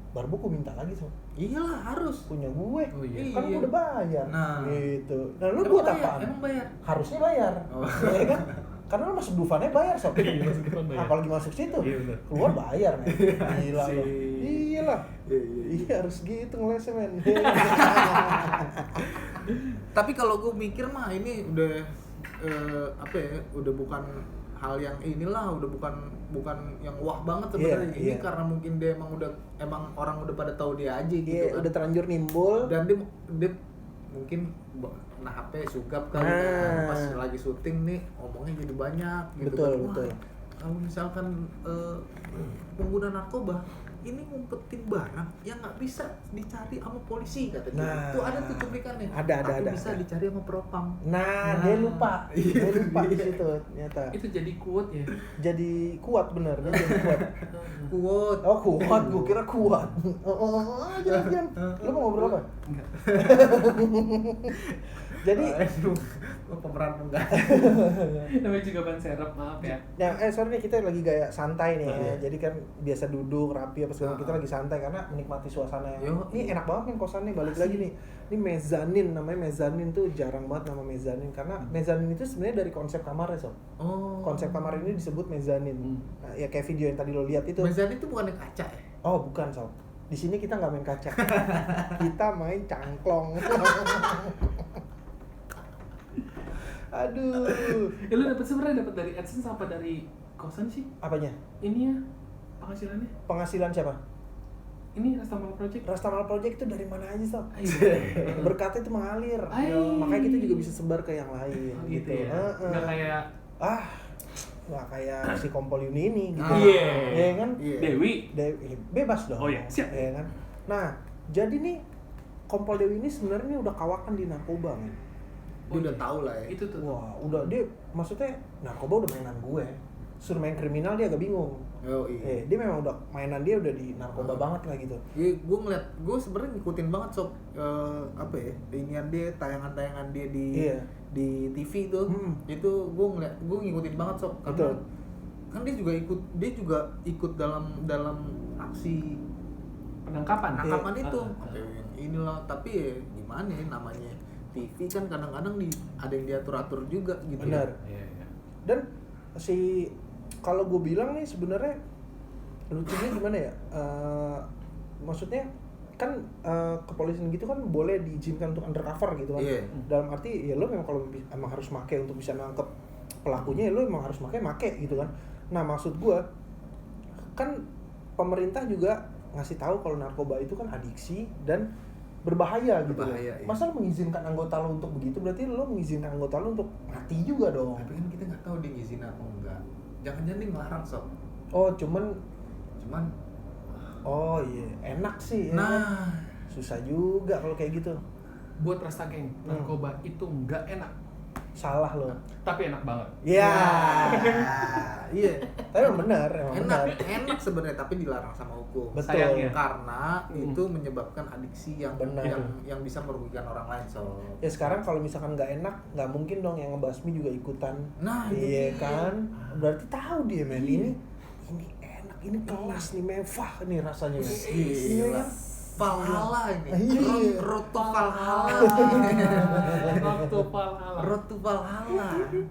[SPEAKER 1] baru gue minta lagi so.
[SPEAKER 3] Iyalah harus.
[SPEAKER 1] Punya gue.
[SPEAKER 2] Oh iya.
[SPEAKER 1] Kan gue udah bayar.
[SPEAKER 3] Nah.
[SPEAKER 1] Gitu. Nah, lu
[SPEAKER 3] Emang
[SPEAKER 1] buat
[SPEAKER 3] bayar?
[SPEAKER 1] apaan?
[SPEAKER 3] Emang bayar?
[SPEAKER 1] Harusnya bayar.
[SPEAKER 3] Oh.
[SPEAKER 1] Ya kan? Karena lu masuk Dufannya bayar sob.
[SPEAKER 2] Masuk Dufan bayar.
[SPEAKER 1] Apalagi masuk situ.
[SPEAKER 2] Iya, bener.
[SPEAKER 1] Keluar bayar men. Gila lo. Iyalah.
[SPEAKER 3] Iya.
[SPEAKER 1] Iya harus gitu ngelesnya men.
[SPEAKER 3] Tapi kalau gue mikir mah ini udah udah bukan hal yang inilah, udah bukan yang wah banget sebenarnya.
[SPEAKER 1] Iya,
[SPEAKER 3] Ini
[SPEAKER 1] iya.
[SPEAKER 3] karena mungkin dia emang orang udah pada tahu dia aja gitu
[SPEAKER 1] Iya,
[SPEAKER 3] kan.
[SPEAKER 1] udah terlanjur nimbul.
[SPEAKER 3] Dan dia mungkin kena HP sugap kali kan, pas lagi syuting nih ngomongnya jadi banyak gitu.
[SPEAKER 1] Betul,
[SPEAKER 3] kan. Wah,
[SPEAKER 1] betul.
[SPEAKER 3] kalau misalkan pengguna narkoba ini ngumpetin barang yang nggak bisa dicari sama polisi katanya.
[SPEAKER 1] Nah,
[SPEAKER 3] Itu ada tuh cuplikannya.
[SPEAKER 1] ada,
[SPEAKER 3] Tapi bisa
[SPEAKER 1] ada.
[SPEAKER 3] dicari sama propam.
[SPEAKER 1] Nah, dia lupa. Dia lupa di situ ternyata.
[SPEAKER 2] Itu jadi quote ya.
[SPEAKER 1] Jadi kuat bener, dia jadi kuat.
[SPEAKER 3] Quote.
[SPEAKER 1] Oh kuat, gue kira kuat. Jangan. Lu mau ngobrol apa?
[SPEAKER 2] Enggak.
[SPEAKER 1] Jadi,
[SPEAKER 3] pemeran enggak.
[SPEAKER 2] Namanya juga ban serep, maaf ya.
[SPEAKER 1] nah, sorry nih kita lagi gaya santai nih.
[SPEAKER 3] Iya.
[SPEAKER 1] Jadi kan biasa duduk rapi apa segala, kita
[SPEAKER 3] Ah.
[SPEAKER 1] lagi santai karena menikmati suasana yang.
[SPEAKER 3] Yo.
[SPEAKER 1] Ini enak banget nih kosannya, balik
[SPEAKER 3] Asli.
[SPEAKER 1] lagi nih. Ini mezanin, namanya mezanin tuh jarang banget nama mezanin karena mezanin itu sebenarnya dari konsep kamarnya sob.
[SPEAKER 3] Oh.
[SPEAKER 1] Konsep kamar ini disebut mezanin. Nah, ya kayak video yang tadi lo lihat itu.
[SPEAKER 3] Mezanin itu bukannya kaca ya?
[SPEAKER 1] Oh bukan sob. Di sini kita nggak main kaca. Kita main cangklong. Aduh.
[SPEAKER 2] Ya lu sebenarnya dapat dari AdSense apa dari kosan sih?
[SPEAKER 1] Apanya?
[SPEAKER 2] Ini ya penghasilannya.
[SPEAKER 1] Penghasilan siapa?
[SPEAKER 2] Ini Rastamal Project.
[SPEAKER 1] Rastamal Project itu dari mana aja sob?
[SPEAKER 2] Iya.
[SPEAKER 1] Berkatnya itu mengalir.
[SPEAKER 2] Ay.
[SPEAKER 1] Makanya kita juga bisa sebar ke yang lain.
[SPEAKER 2] Oh,
[SPEAKER 1] gitu.
[SPEAKER 2] gitu ya. Nggak kayak
[SPEAKER 1] Nggak kayak si kompol Yuni ini gitu.
[SPEAKER 2] Iya.
[SPEAKER 1] Iya kan?
[SPEAKER 3] Iya.
[SPEAKER 2] Dewi.
[SPEAKER 1] Bebas dong.
[SPEAKER 2] Oh iya, siap.
[SPEAKER 1] Iya kan? Nah, jadi nih kompol Dewi ini sebenarnya udah kawakan di narkoba men.
[SPEAKER 3] Dia udah tahu lah ya.
[SPEAKER 2] Itu tuh.
[SPEAKER 1] Wah, udah dia maksudnya narkoba udah mainan gue. Suruh main kriminal dia agak bingung.
[SPEAKER 3] Oh iya.
[SPEAKER 1] Dia memang udah mainan dia udah di narkoba banget lah gitu.
[SPEAKER 3] Iya, gue sebenarnya ngikutin banget sob inian dia, tayangan-tayangan dia di TV tuh. Itu gue ngikutin banget sob karena
[SPEAKER 1] Betul.
[SPEAKER 3] kan dia juga ikut dalam aksi
[SPEAKER 2] Penangkapan.
[SPEAKER 3] penangkapan
[SPEAKER 1] Iya.
[SPEAKER 3] itu. Inilah, tapi ya gimana ya namanya TV kan kadang-kadang ada yang diatur-atur juga gitu.
[SPEAKER 1] Benar.
[SPEAKER 2] Iya, iya.
[SPEAKER 1] Dan kalau gue bilang nih sebenarnya lucunya gimana ya? Maksudnya kan kepolisian gitu kan boleh diizinkan untuk undercover gitu kan.
[SPEAKER 3] Iya.
[SPEAKER 1] Dalam arti ya lo memang kalau emang harus make untuk bisa nangkep pelakunya ya lo emang harus make gitu kan. Nah maksud gue kan pemerintah juga ngasih tahu kalau narkoba itu kan adiksi dan berbahaya gitu.
[SPEAKER 3] Berbahaya, iya.
[SPEAKER 1] Masa lo mengizinkan anggota lo untuk begitu, berarti lo mengizinkan anggota lo untuk mati juga dong.
[SPEAKER 3] Tapi kan kita nggak tahu dia ngizin apa enggak. Jangan-jangan dia ngelarang sob.
[SPEAKER 1] Oh cuman
[SPEAKER 3] Cuman
[SPEAKER 1] enak sih. Ya kan?
[SPEAKER 3] nah
[SPEAKER 1] Susah juga kalau kayak gitu.
[SPEAKER 2] Buat Rasta Geng, narkoba itu nggak enak,
[SPEAKER 1] Salah lo.
[SPEAKER 2] tapi enak banget.
[SPEAKER 1] Iya.
[SPEAKER 3] iya
[SPEAKER 1] Tapi emang benar,
[SPEAKER 3] enak sebenarnya tapi dilarang sama hukum.
[SPEAKER 1] Betul.
[SPEAKER 2] Sayangnya.
[SPEAKER 3] Karena itu menyebabkan adiksi yang
[SPEAKER 1] Benar.
[SPEAKER 3] yang bisa merugikan orang lain sob.
[SPEAKER 1] Ya sekarang kalau misalkan nggak enak, nggak mungkin dong yang ngebasmi juga ikutan.
[SPEAKER 3] Nah, itu
[SPEAKER 1] iya
[SPEAKER 3] dia.
[SPEAKER 1] kan? Berarti tahu dia men ini enak, ini kelas nih mewah nih rasanya. Iya kan?
[SPEAKER 3] Valhalla ini.
[SPEAKER 1] Iya.
[SPEAKER 3] Road to Valhalla.
[SPEAKER 2] Waktu Valhalla.
[SPEAKER 3] Road to Valhalla.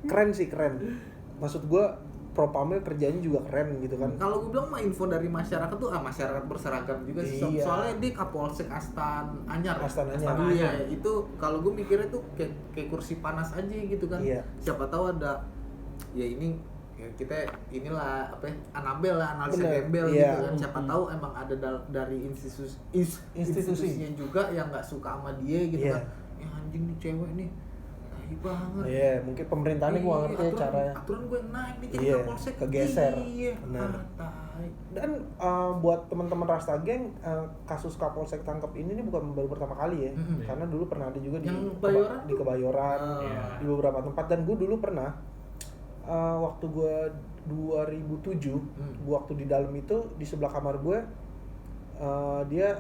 [SPEAKER 1] Keren sih, keren. Maksud gua propamnya kerjanya juga keren gitu kan.
[SPEAKER 3] Kalau gue bilang mah info dari masyarakat tuh masyarakat berseragam juga sih.
[SPEAKER 1] Iya.
[SPEAKER 3] Soalnya dia Kapolsek Astan Anyar.
[SPEAKER 1] Astan Anyar.
[SPEAKER 3] Iya, itu kalau gue mikirnya tuh kayak kursi panas aja gitu kan.
[SPEAKER 1] Iya.
[SPEAKER 3] Siapa tahu ada ya ini ya kita inilah apa ya, Anabel lah, analisa
[SPEAKER 1] Bener,
[SPEAKER 3] gembel
[SPEAKER 1] iya.
[SPEAKER 3] gitu kan. Siapa tahu emang ada dari institusinya juga yang nggak suka sama dia gitu
[SPEAKER 1] Iya.
[SPEAKER 3] kan. Ya anjing nih cewek nih. Tai banget.
[SPEAKER 1] Iya, mungkin pemerintahannya gua ngerti ya caranya.
[SPEAKER 3] Aturan gue naik nih jadi
[SPEAKER 1] Iya,
[SPEAKER 3] Kapolsek.
[SPEAKER 1] kegeser.
[SPEAKER 3] Iya.
[SPEAKER 1] Benar.
[SPEAKER 3] Tai.
[SPEAKER 1] Dan buat teman-teman Rasta Geng, kasus Kapolsek tangkap ini bukan baru pertama kali ya.
[SPEAKER 3] Mm-mm.
[SPEAKER 1] Karena dulu pernah ada juga
[SPEAKER 3] Yang Kebayoran
[SPEAKER 1] di Kebayoran,
[SPEAKER 2] Iya.
[SPEAKER 1] di beberapa tempat. Dan gue dulu pernah waktu gue 2007, gue waktu di dalam itu di sebelah kamar gue, dia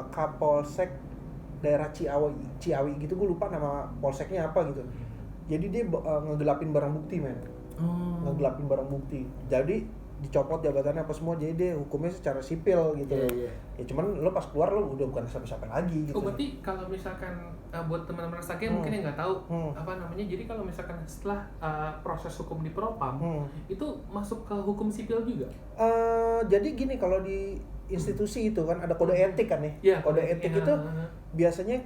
[SPEAKER 1] Kapolsek daerah Ciawi gitu, gue lupa nama polseknya apa gitu. Jadi dia ngegelapin barang bukti, men. Ngegelapin barang bukti. Jadi dicopot jabatannya apa semua, jadi dia hukumnya secara sipil gitu.
[SPEAKER 3] Iya.
[SPEAKER 1] Ya cuman lo pas keluar lo udah bukan siapa-siapa lagi gitu.
[SPEAKER 2] Oh, berarti kalau misalkan buat teman-teman Rastagi mungkin yang nggak tahu apa namanya, jadi kalau misalkan setelah proses hukum di Propam itu masuk ke hukum sipil juga?
[SPEAKER 1] Jadi gini, kalau di institusi itu kan ada kode etik kan nih.
[SPEAKER 2] Iya,
[SPEAKER 1] Kode etik
[SPEAKER 2] iya.
[SPEAKER 1] itu biasanya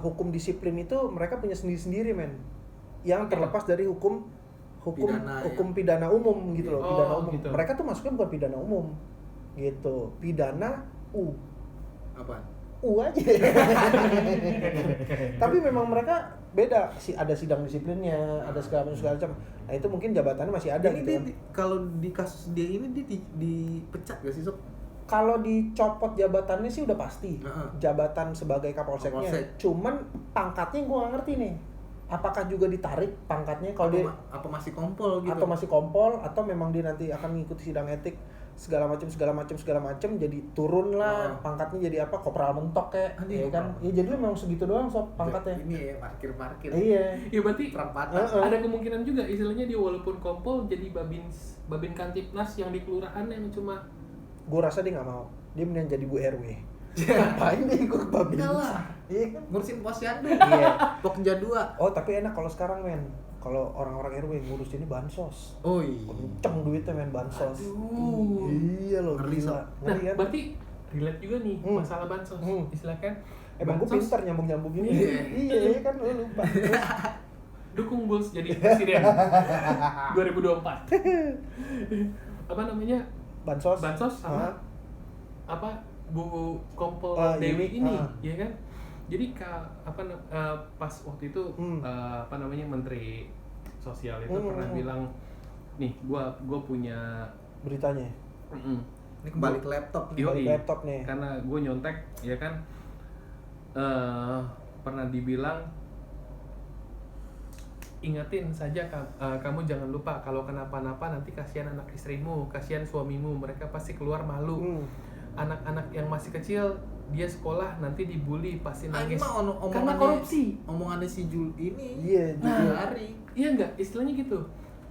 [SPEAKER 1] hukum disiplin itu mereka punya sendiri-sendiri, men. Yang terlepas dari hukum pidana umum gitu loh, pidana umum.
[SPEAKER 2] Gitu.
[SPEAKER 1] Mereka tuh masuknya bukan pidana umum gitu, pidana
[SPEAKER 3] Apa?
[SPEAKER 1] aja. Tapi memang mereka beda, ada sidang disiplinnya, ada segala macam. Nah itu mungkin jabatannya masih ada
[SPEAKER 3] Ini
[SPEAKER 1] gitu
[SPEAKER 3] dia,
[SPEAKER 1] kan.
[SPEAKER 3] kalau di kasus dia ini dia dipecat gak sih, Sob?
[SPEAKER 1] Kalau dicopot jabatannya sih udah pasti, jabatan sebagai kapolseknya.
[SPEAKER 3] Kapolsek.
[SPEAKER 1] Cuman pangkatnya gue nggak ngerti nih, apakah juga ditarik pangkatnya kalau dia
[SPEAKER 3] Apa masih kompol gitu?
[SPEAKER 1] atau masih kompol, atau memang dia nanti akan mengikuti sidang etik segala macam, jadi turun lah pangkatnya jadi apa, kopral mentok kayak, ya kan? Ya jadi memang segitu doang sob pangkatnya.
[SPEAKER 3] Ini ya parkir.
[SPEAKER 1] Iya.
[SPEAKER 2] Ya berarti
[SPEAKER 3] Perempatan.
[SPEAKER 2] ada kemungkinan juga istilahnya dia walaupun kompol jadi babin Kantipnas yang di kelurahan yang cuma
[SPEAKER 1] Gue rasa dia nggak mau, dia mending jadi Bu RW. Ngapain dia ikut babin?
[SPEAKER 3] Enggak lah.
[SPEAKER 1] Iya kan?
[SPEAKER 3] Ngurusin posyandu.
[SPEAKER 1] Iya.
[SPEAKER 3] Pokja 2.
[SPEAKER 1] Oh tapi enak kalau sekarang, men. Kalau orang-orang RW ngurus ini bansos.
[SPEAKER 3] Oh iya.
[SPEAKER 1] Kenceng duitnya, men, bansos.
[SPEAKER 2] Aduh.
[SPEAKER 1] Iya loh,
[SPEAKER 3] Ngeri,
[SPEAKER 1] gila.
[SPEAKER 3] Sob.
[SPEAKER 2] Nah,
[SPEAKER 1] Ngeri kan?
[SPEAKER 2] berarti relate juga nih masalah bansos. Istilah kan
[SPEAKER 1] Emang gue pintar nyambung ini. Iya kan, lo lupa.
[SPEAKER 2] dukung Bulls jadi presiden 2024. Apa namanya?
[SPEAKER 1] Bansos
[SPEAKER 2] sama apa Bu Kompol
[SPEAKER 1] ini,
[SPEAKER 2] Dewi ini, ya kan? Jadi pas waktu itu apa namanya, Menteri Sosial itu pernah bilang, nih gua punya
[SPEAKER 1] beritanya.
[SPEAKER 3] Ini kembali ke laptop nih.
[SPEAKER 1] Balik laptop nih.
[SPEAKER 2] Karena gue nyontek, ya kan, pernah dibilang, ingatin saja kamu jangan lupa kalau kenapa-napa nanti kasihan anak istrimu, kasihan suamimu, mereka pasti keluar malu. Anak-anak yang masih kecil dia sekolah nanti dibully pasti nangis karena korupsi.
[SPEAKER 3] Omongannya si Jul ini.
[SPEAKER 1] Iya,
[SPEAKER 3] Hari.
[SPEAKER 2] Iya enggak, istilahnya gitu.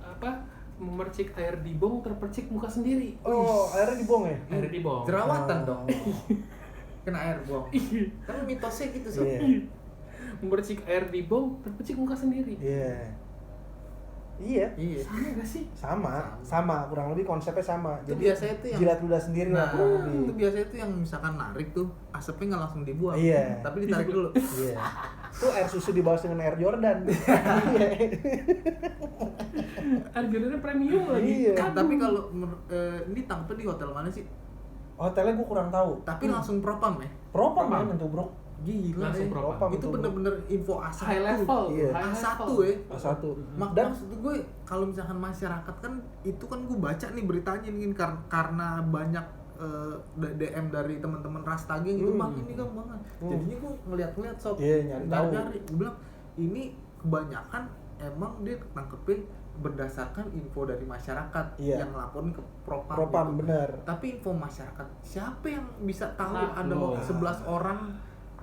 [SPEAKER 2] Apa, memercik air di bong terpercik muka sendiri.
[SPEAKER 1] Oh, airnya dibuang ya?
[SPEAKER 2] Air di bong.
[SPEAKER 3] Jerawatan dong. Kena air buang. Kan mitosnya gitu, Sob.
[SPEAKER 1] Iya.
[SPEAKER 2] Memercik air di bong terpercik muka sendiri.
[SPEAKER 1] Iya.
[SPEAKER 2] Sama gak sih?
[SPEAKER 1] Sama, kurang lebih konsepnya sama.
[SPEAKER 3] Itu
[SPEAKER 1] Jadi
[SPEAKER 3] biasanya tuh yang
[SPEAKER 1] jilat ludah sendiri lah kurang lebih.
[SPEAKER 3] Itu biasanya tuh yang misalkan narik tuh asapnya nggak langsung dibuang.
[SPEAKER 1] Iya.
[SPEAKER 3] Tapi ditarik dulu.
[SPEAKER 1] Iya. Itu air susu dibalas dengan air Jordan. Iya.
[SPEAKER 2] Air Jordan premium lagi.
[SPEAKER 1] Iya.
[SPEAKER 3] Tapi kalau ini tangkapnya di hotel mana sih?
[SPEAKER 1] Hotelnya gue kurang tahu.
[SPEAKER 3] Tapi langsung propam ya?
[SPEAKER 1] Propam ya, tentu bro.
[SPEAKER 3] Gila
[SPEAKER 2] Langsung
[SPEAKER 3] ya.
[SPEAKER 2] propam.
[SPEAKER 3] Itu bener-bener info A1.
[SPEAKER 2] High level.
[SPEAKER 1] Iya.
[SPEAKER 2] High
[SPEAKER 3] A1
[SPEAKER 2] level.
[SPEAKER 3] ya.
[SPEAKER 1] A1.
[SPEAKER 3] Dan maksud gue kalau misalkan masyarakat kan itu kan gue baca nih beritanya nih karena banyak DM dari teman-teman Rastagi gitu, Bang ini kan banget. Jadinya gue ngeliat-ngeliat sob.
[SPEAKER 1] Iya, nyari tahu.
[SPEAKER 3] Gue bilang ini kebanyakan emang dia nangkepin berdasarkan info dari masyarakat yang laporin ke Propam.
[SPEAKER 1] Propam
[SPEAKER 3] gitu.
[SPEAKER 1] benar.
[SPEAKER 3] Tapi info masyarakat siapa yang bisa tahu
[SPEAKER 2] Nah,
[SPEAKER 3] ada 11 orang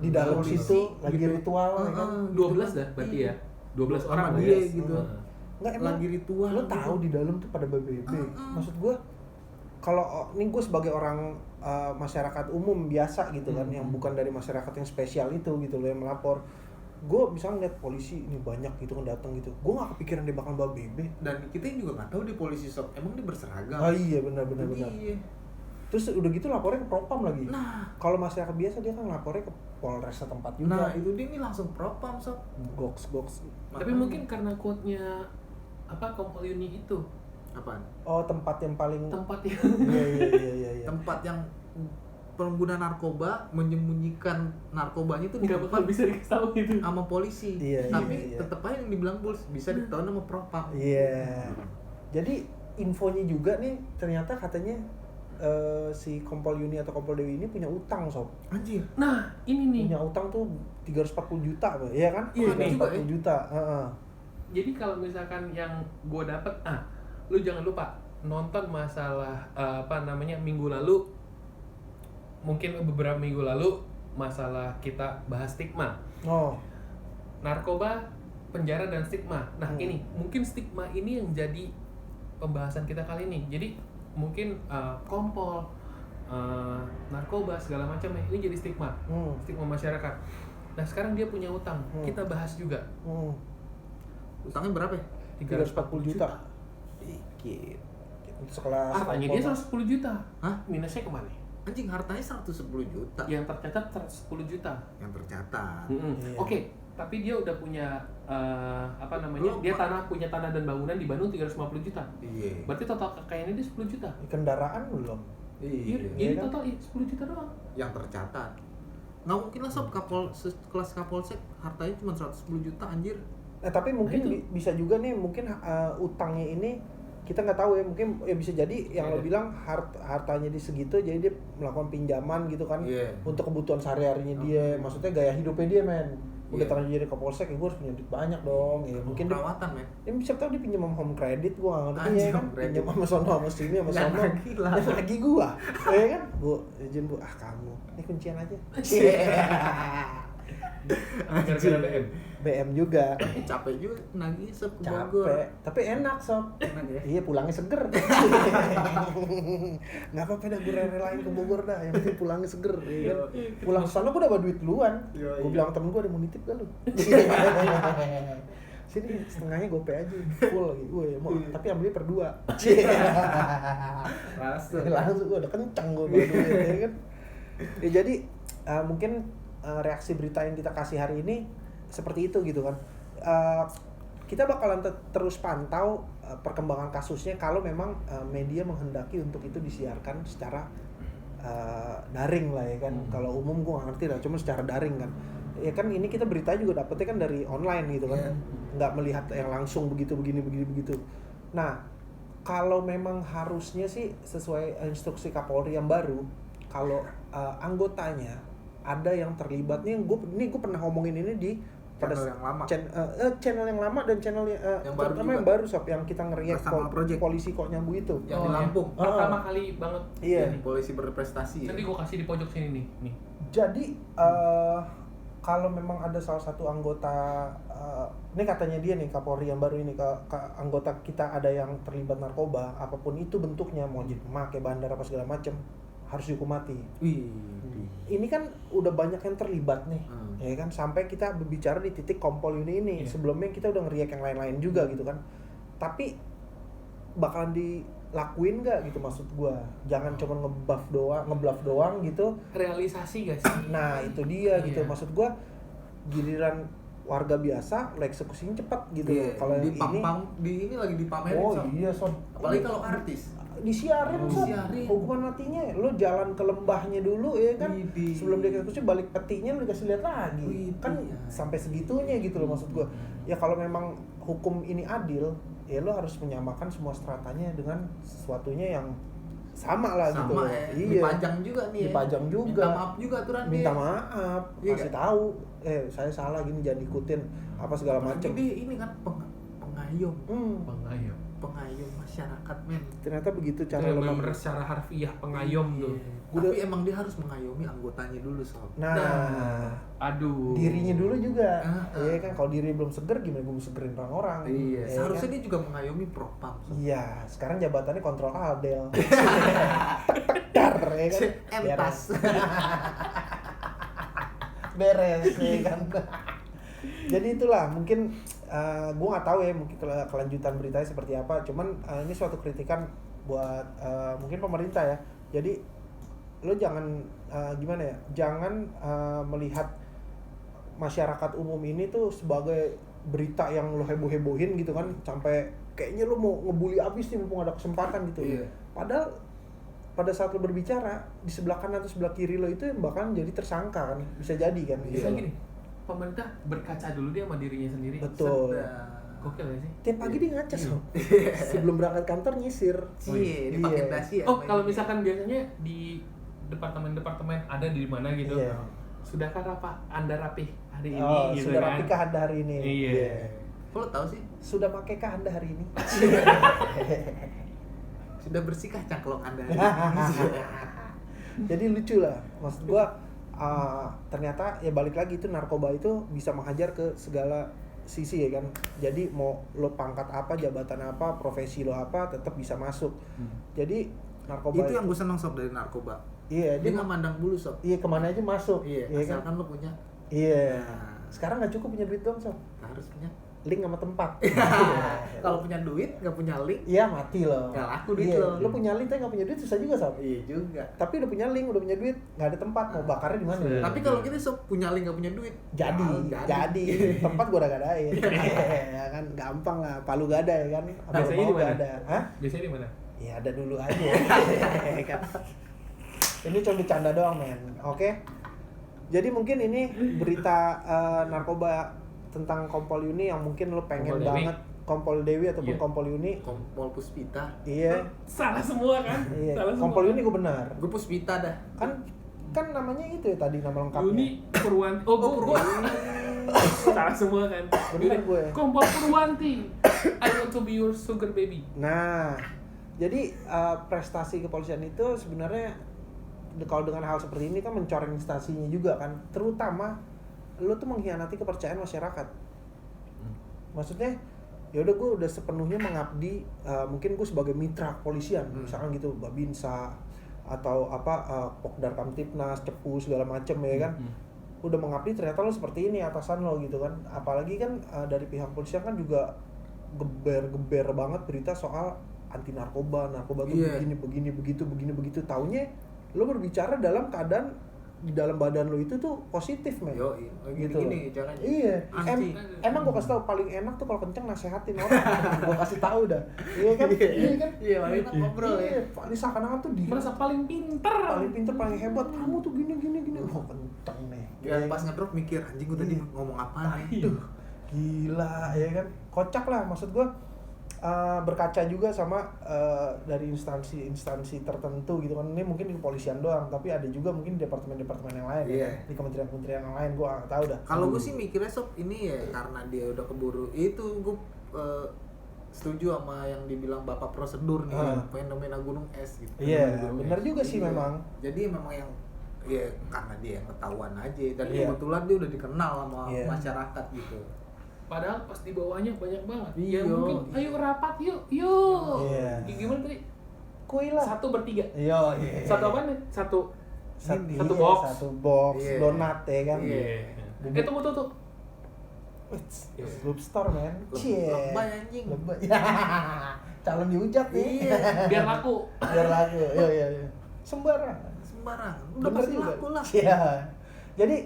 [SPEAKER 1] Di dalam
[SPEAKER 3] polisi
[SPEAKER 1] situ lagi
[SPEAKER 3] gitu.
[SPEAKER 1] ritual ya kan.
[SPEAKER 2] 12 dah berarti ya. 12 orang
[SPEAKER 3] sama
[SPEAKER 2] lah
[SPEAKER 3] dia
[SPEAKER 2] ya.
[SPEAKER 3] gitu.
[SPEAKER 1] Enggak emang
[SPEAKER 3] Lagi ritual.
[SPEAKER 1] lo
[SPEAKER 3] gitu.
[SPEAKER 1] tahu di dalam tuh pada BBB. Maksud gue kalau ini gue sebagai orang masyarakat umum biasa gitu kan, yang bukan dari masyarakat yang spesial itu gitu loh yang melapor, gue misalnya ngeliat polisi ini banyak gitu kan datang gitu, gue nggak kepikiran dia bakal bawa BB.
[SPEAKER 3] Dan kita juga nggak tahu di polisi sob emang dia berseragam.
[SPEAKER 1] Ah iya benar.
[SPEAKER 3] Iya.
[SPEAKER 1] Terus udah gitu lapornya ke Propam lagi.
[SPEAKER 3] Nah,
[SPEAKER 1] Kalau masyarakat biasa dia kan lapornya ke Polres setempat juga.
[SPEAKER 3] nah itu dia nih langsung propam sob.
[SPEAKER 1] Goks.
[SPEAKER 2] Tapi mungkin karena quote-nya apa, Kompol Uni itu
[SPEAKER 3] apaan?
[SPEAKER 1] Oh tempat yang paling.
[SPEAKER 2] tempat yang
[SPEAKER 1] Iya.
[SPEAKER 3] Tempat yang pengguna narkoba menyembunyikan narkobanya itu di
[SPEAKER 2] nggak bakal
[SPEAKER 3] tempat
[SPEAKER 2] bisa dikasih tahu gitu.
[SPEAKER 3] sama polisi.
[SPEAKER 1] Iya,
[SPEAKER 3] Tapi
[SPEAKER 1] iya.
[SPEAKER 3] tetep aja yang dibilang Bulls bisa ditahan sama propam.
[SPEAKER 1] Iya. Jadi infonya juga nih ternyata katanya si Kompol Yuni atau Kompol Dewi ini punya utang sob.
[SPEAKER 3] Anjir.
[SPEAKER 2] Nah, ini nih.
[SPEAKER 1] Punya utang tuh 340 juta, iya kan?
[SPEAKER 2] Iya, ini
[SPEAKER 1] 340
[SPEAKER 3] juga ya.
[SPEAKER 1] juta. Heeh.
[SPEAKER 2] Jadi kalau misalkan yang gue dapet, lu jangan lupa nonton masalah apa namanya minggu lalu, mungkin beberapa minggu lalu masalah kita bahas stigma.
[SPEAKER 1] Oh.
[SPEAKER 2] Narkoba penjara dan stigma. Nah, ini mungkin stigma ini yang jadi pembahasan kita kali ini. Jadi mungkin kompol, narkoba segala macam ini jadi stigma masyarakat. Nah, sekarang dia punya utang, kita bahas juga.
[SPEAKER 3] Utangnya berapa ya?
[SPEAKER 1] 340 juta. Dikit. Sekelas
[SPEAKER 2] Hartanya dia 110 juta.
[SPEAKER 3] Hah?
[SPEAKER 2] Minusnya kemana?
[SPEAKER 3] Anjing, hartanya 110 juta.
[SPEAKER 2] Yang tercatat 110 juta.
[SPEAKER 3] Yang tercatat.
[SPEAKER 1] Iya.
[SPEAKER 2] Oke, tapi dia udah punya apa namanya? Dia punya tanah dan bangunan di Bandung 350 juta.
[SPEAKER 3] Iya.
[SPEAKER 2] Berarti total kekayaannya dia 10 juta.
[SPEAKER 1] Kendaraan belum.
[SPEAKER 3] Iya.
[SPEAKER 2] Jadi
[SPEAKER 1] kan?
[SPEAKER 2] total 10 juta doang.
[SPEAKER 3] Yang tercatat. Nggak mungkin lah sob kelas Kapolsek hartanya cuma 110 juta anjir.
[SPEAKER 1] Tapi mungkin
[SPEAKER 2] Nah,
[SPEAKER 1] bisa juga nih, mungkin utangnya ini kita nggak tahu ya, mungkin ya bisa jadi yang lo bilang hartanya di segitu, jadi dia melakukan pinjaman gitu kan, untuk kebutuhan sehari-harinya dia, maksudnya gaya hidupnya dia men. Udah terlanjur jadi Kapolsek, ya gue harus punya duit banyak dong, ya mungkin dia,
[SPEAKER 3] perawatan men.
[SPEAKER 1] ya bisa tahu dia pinjam sama home credit, gue nggak ngerti ya kan,
[SPEAKER 3] Home credit.
[SPEAKER 1] pinjam sama sono sama sini sama sono, lagi gue, ya kan, bu, izin bu, kamu, ini kuncian aja,
[SPEAKER 2] Gara-gara
[SPEAKER 1] BM juga.
[SPEAKER 3] Capek juga nagih sob ke Bogor.
[SPEAKER 1] Capek, tapi enak sob.
[SPEAKER 3] Enak ya?
[SPEAKER 1] Iya, pulangnya seger. Nggak apa-apa dah, gue relain ke Bogor dah, yang penting pulangnya seger, ya kan. Pulang ke sana gue udah bawa duit duluan. Gue bilang temen gue, ada mau nitip gak lu? Sini setengahnya gope aja, full gitu. Gue mau, tapi ambilnya per 2. Langsung gue udah kencang gue bawa duit, ya kan. Ya jadi mungkin reaksi berita yang kita kasih hari ini seperti itu gitu kan. Kita bakalan terus pantau perkembangan kasusnya kalau memang media menghendaki untuk itu disiarkan secara daring lah ya kan. Kalau umum gue nggak ngerti lah, cuma secara daring kan. Ya kan ini kita berita juga dapetnya kan dari online gitu kan, nggak melihat yang langsung begitu. Nah, kalau memang harusnya sih sesuai instruksi Kapolri yang baru, kalau anggotanya ada yang terlibat nih, gue pernah ngomongin ini di pada channel yang lama dan channel yang terutama yang baru sob, yang kita ngeriak polisi kok nyambu itu
[SPEAKER 3] yang di Lampung
[SPEAKER 2] pertama kali banget.
[SPEAKER 1] Iya,
[SPEAKER 3] polisi berprestasi.
[SPEAKER 2] Nanti gue kasih di pojok sini nih.
[SPEAKER 1] Jadi kalau memang ada salah satu anggota, ini katanya dia nih Kapolri yang baru ini, anggota kita ada yang terlibat narkoba, apapun itu bentuknya, mau jadi pemakai bandar apa segala macam, harus dihukum mati. Ini kan udah banyak yang terlibat nih, ya kan, sampai kita berbicara di titik kompol ini. Sebelumnya kita udah ngeriak yang lain-lain juga gitu kan. Tapi bakalan dilakuin nggak gitu, maksud gua. Jangan cuma ngebluff doang gitu.
[SPEAKER 2] Realisasi gak sih?
[SPEAKER 1] Nah itu dia gitu, maksud gua, giliran warga biasa lo eksekusinya cepat gitu. Kalau
[SPEAKER 3] di
[SPEAKER 1] ini
[SPEAKER 3] lagi dipamerin.
[SPEAKER 1] iya sob.
[SPEAKER 3] Apalagi kalau artis.
[SPEAKER 1] Disiarin sob, hukuman matinya lo jalan ke lembahnya dulu ya kan, sebelum dia eksekusi balik petinya lo dikasih lihat lagi. Kan sampai segitunya gitu loh, maksud gua. Ya kalau memang hukum ini adil, ya lo harus menyamakan semua stratanya dengan sesuatunya yang sama lah gitu.
[SPEAKER 3] Iya. Dipajang juga nih.
[SPEAKER 1] Dipajang juga.
[SPEAKER 3] Minta maaf juga aturan.
[SPEAKER 1] Minta maaf, kasih tahu, saya salah gini, jangan ikutin apa segala macam.
[SPEAKER 3] Jadi ini kan pengayom. Pengayom masyarakat men.
[SPEAKER 1] Ternyata begitu cara
[SPEAKER 2] lo
[SPEAKER 1] lo
[SPEAKER 2] secara harfiah pengayom tuh.
[SPEAKER 3] Tapi emang dia harus mengayomi anggotanya dulu sob.
[SPEAKER 1] Nah,
[SPEAKER 2] aduh.
[SPEAKER 1] dirinya dulu juga. Iya kan, kalau diri belum seger gimana gue mau segerin orang-orang.
[SPEAKER 3] Iya. Seharusnya
[SPEAKER 1] kan?
[SPEAKER 3] dia juga mengayomi propam.
[SPEAKER 1] Iya, sekarang jabatannya kontrol Adel. Tekar ya kan.
[SPEAKER 3] Entas.
[SPEAKER 1] Beres ya kan. Jadi itulah mungkin gue nggak tahu ya mungkin kelanjutan beritanya seperti apa. Cuman ini suatu kritikan buat mungkin pemerintah ya. Jadi lo jangan gimana ya? Jangan melihat masyarakat umum ini tuh sebagai berita yang lo heboh-hebohin gitu kan, sampai kayaknya lo mau ngebully abis nih mumpung ada kesempatan gitu. Padahal pada saat lo berbicara di sebelah kanan atau sebelah kiri lo itu yang bakal jadi tersangka kan, bisa jadi kan.
[SPEAKER 2] Bisa gini, pemerintah berkaca dulu dia sama dirinya sendiri.
[SPEAKER 1] Betul.
[SPEAKER 2] Gokil gak sih?
[SPEAKER 1] Tiap pagi dia ngaca so. Sebelum berangkat kantor nyisir.
[SPEAKER 3] Iya, dipakai dasi ya.
[SPEAKER 2] Oh, kalau misalkan biasanya di departemen-departemen ada di mana gitu. Sudahkah Anda rapih hari ini gitu
[SPEAKER 1] sudah
[SPEAKER 2] kan?
[SPEAKER 1] rapikah Anda hari ini?
[SPEAKER 2] Iya.
[SPEAKER 3] Lo tahu sih?
[SPEAKER 1] Sudah pakainkah Anda hari ini?
[SPEAKER 3] Sudah bersihkah cangklok Anda hari ini?
[SPEAKER 1] Jadi lucu lah, maksud gua ternyata ya balik lagi itu narkoba itu bisa menghajar ke segala sisi ya kan. Jadi mau lo pangkat apa, jabatan apa, profesi lo apa, tetap bisa masuk. Jadi narkoba
[SPEAKER 3] itu yang gue seneng sob dari narkoba.
[SPEAKER 1] Iya,
[SPEAKER 3] Dia nggak mandang bulu sob.
[SPEAKER 1] Iya, kemana aja masuk.
[SPEAKER 3] Iya,
[SPEAKER 1] kan?
[SPEAKER 3] asalkan lo punya.
[SPEAKER 1] Iya.
[SPEAKER 3] Nah.
[SPEAKER 1] Sekarang nggak cukup punya duit doang, Sob.
[SPEAKER 3] Harus punya.
[SPEAKER 1] Link sama tempat.
[SPEAKER 3] Kalau punya duit nggak punya link,
[SPEAKER 1] Iya, mati lo.
[SPEAKER 3] nggak laku duit
[SPEAKER 1] Iya,
[SPEAKER 3] lo.
[SPEAKER 1] lo punya link tapi nggak punya duit susah juga, Sob.
[SPEAKER 3] Iya juga.
[SPEAKER 1] Tapi udah punya link, udah punya duit, nggak ada tempat, mau bakarnya di mana?
[SPEAKER 3] Tapi kalau kita sob punya link nggak punya duit,
[SPEAKER 1] Jadi,
[SPEAKER 3] ya,
[SPEAKER 1] jadi tempat gua udah gadain. Ya kan gampang lah, Palu gak ada ya kan. Apa
[SPEAKER 2] Biasanya
[SPEAKER 1] mau
[SPEAKER 2] di mana?
[SPEAKER 1] gak ada. Hah?
[SPEAKER 2] Biasanya di mana?
[SPEAKER 1] Ya ada dulu aja. Ya kan. Ini cuma bercanda doang, men. Oke. Jadi mungkin ini berita narkoba tentang Kompol Uni yang mungkin lo pengen
[SPEAKER 2] Kompol Dewi.
[SPEAKER 1] banget. Kompol Dewi ataupun
[SPEAKER 2] Iya.
[SPEAKER 1] Kompol Uni.
[SPEAKER 3] Kompol Puspita.
[SPEAKER 1] Iya.
[SPEAKER 2] Salah semua kan?
[SPEAKER 1] Iya.
[SPEAKER 2] Salah semua.
[SPEAKER 1] Kompol Uni gue benar.
[SPEAKER 3] Gue Puspita dah.
[SPEAKER 1] Kan namanya itu ya tadi nama lengkapnya.
[SPEAKER 2] Uni Purwanti. Oh, gua. Salah semua kan.
[SPEAKER 1] Bener gue.
[SPEAKER 2] Kompol Purwanti. I want to be your sugar baby.
[SPEAKER 1] Nah, jadi prestasi kepolisian itu sebenarnya kalau dengan hal seperti ini kan mencoreng instansinya juga kan, terutama lu tuh mengkhianati kepercayaan masyarakat. Maksudnya ya udah gue udah sepenuhnya mengabdi, mungkin gue sebagai mitra kepolisian, misalkan gitu, Babinsa atau Pokdar Kamtipnas, Cepu segala macem ya kan. Udah mengabdi, ternyata lo seperti ini atasan lo gitu kan. Apalagi kan dari pihak kepolisian kan juga geber banget berita soal anti narkoba tuh begini begitu. Taunya lo berbicara dalam keadaan di dalam badan lo itu tuh positif, men.
[SPEAKER 3] Yo,
[SPEAKER 1] gitu
[SPEAKER 3] gini caranya.
[SPEAKER 1] Iya.
[SPEAKER 3] Anti.
[SPEAKER 1] Emang gue kasih tau paling enak tuh kalau kenceng nasehatin orang. Gue kasih tahu dah. Iya kan? Iya kan?
[SPEAKER 3] Iya, paling enak ngobrol ya.
[SPEAKER 1] Iya, ini seakan-akan tuh dia
[SPEAKER 2] Merasa paling pinter.
[SPEAKER 1] paling pinter, paling hebat. Kamu tuh gini. Oh, kenceng nih.
[SPEAKER 3] Ya pas ngedrop mikir anjing gue tadi
[SPEAKER 1] Iya.
[SPEAKER 3] ngomong apa nih.
[SPEAKER 1] Aduh, gila ya kan, kocak lah. Maksud gue berkaca juga sama dari instansi tertentu gitu kan. Ini mungkin di kepolisian doang, tapi ada juga mungkin di departemen-departemen yang lain,
[SPEAKER 3] Iya.
[SPEAKER 1] ya, di kementerian-kementerian yang lain. Gue nggak tahu dah.
[SPEAKER 3] Kalau gue sih mikirnya sob ini ya karena dia udah keburu itu gue setuju sama yang dibilang bapak prosedur nih, fenomena gunung es gitu.
[SPEAKER 1] Iya, benar juga sih
[SPEAKER 3] Iya.
[SPEAKER 1] memang.
[SPEAKER 3] Jadi memang yang ya karena dia yang ketahuan aja dan
[SPEAKER 1] Iya.
[SPEAKER 3] kebetulan dia udah dikenal sama
[SPEAKER 1] Iya.
[SPEAKER 3] masyarakat gitu.
[SPEAKER 2] Padahal pas di bawahnya banyak banget.
[SPEAKER 3] Iya.
[SPEAKER 2] Ya mungkin ayo rapat yuk.
[SPEAKER 1] Iya.
[SPEAKER 2] Gimana tadi?
[SPEAKER 1] Kuy lah.
[SPEAKER 2] 1 bertiga.
[SPEAKER 1] Iya.
[SPEAKER 2] Satu apa nih? Satu
[SPEAKER 1] Satu
[SPEAKER 2] box.
[SPEAKER 1] Satu box,
[SPEAKER 3] Iya.
[SPEAKER 1] donat ya kan.
[SPEAKER 2] Iya. Tunggu.
[SPEAKER 1] Loop store, man. Cie.
[SPEAKER 3] Lebay anjing.
[SPEAKER 1] Lebay. Calon dihujat nih.
[SPEAKER 3] Iya.
[SPEAKER 2] Biar laku.
[SPEAKER 1] Biar laku. Iya. Sembarang.
[SPEAKER 3] Sembarang. Udah
[SPEAKER 1] Bener
[SPEAKER 3] pasti
[SPEAKER 1] juga.
[SPEAKER 3] laku lah.
[SPEAKER 1] Iya. Jadi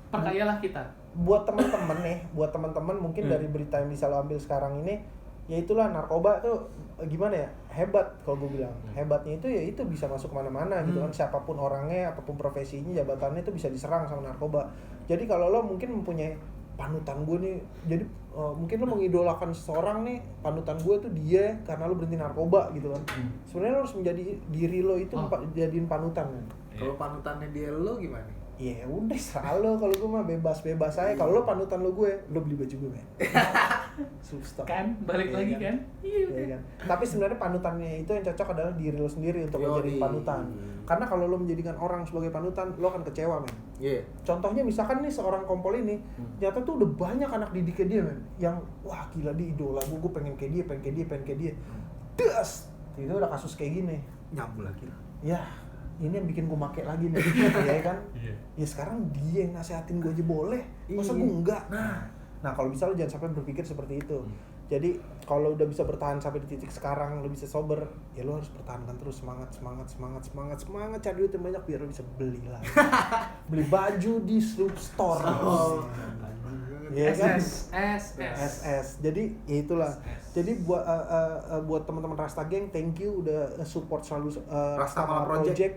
[SPEAKER 2] Percayalah kita.
[SPEAKER 1] buat teman-teman mungkin dari berita yang bisa lo ambil sekarang ini, ya itulah narkoba tuh gimana ya, hebat kalau gue bilang. Hebatnya itu ya itu bisa masuk kemana-mana gitu kan, siapapun orangnya, apapun profesinya, jabatannya itu bisa diserang sama narkoba. Jadi kalau lo mungkin mempunyai panutan gue nih, jadi mungkin lo mengidolakan seseorang nih, panutan gue tuh dia karena lo berhenti narkoba gitu kan. Sebenarnya lo harus menjadi diri lo itu jadiin panutan kan.
[SPEAKER 3] Kalau panutannya dia lo gimana?
[SPEAKER 1] Ya udah selalu, kalau gue mah bebas aja. Kalau lo panutan lo gue, lo beli baju gue, men. Substok.
[SPEAKER 2] Kan balik
[SPEAKER 1] Iya
[SPEAKER 2] lagi kan? Iya.
[SPEAKER 1] Iya kan. Tapi sebenarnya panutannya itu yang cocok adalah diri lo sendiri untuk menjadi panutan. Karena kalau lo menjadikan orang sebagai panutan, lo akan kecewa, men.
[SPEAKER 3] Iya.
[SPEAKER 1] Contohnya misalkan nih seorang Kompol ini, ternyata tuh udah banyak anak didiknya dia, men. Yang wah gila dia idola gue pengen kayak dia. Das. Itu udah kasus kayak gini.
[SPEAKER 3] Nyambul lagi lah.
[SPEAKER 1] Ya, ini yang bikin gue make lagi nih, ya kan? Ya sekarang dia yang nasehatin gue aja boleh, masa gue enggak? Nah kalau bisa lo jangan sampai berpikir seperti itu. Jadi kalau udah bisa bertahan sampai di titik sekarang, lo bisa sober, ya lo harus pertahankan terus, semangat, cari duit yang banyak biar lo bisa beli lagi. Beli baju di Sloop Store. Ya kan? SS. Jadi ya itulah. Jadi buat teman-teman Rasta Gang, thank you udah support selalu
[SPEAKER 3] Rasta
[SPEAKER 1] Mala
[SPEAKER 3] Project.
[SPEAKER 1] Project,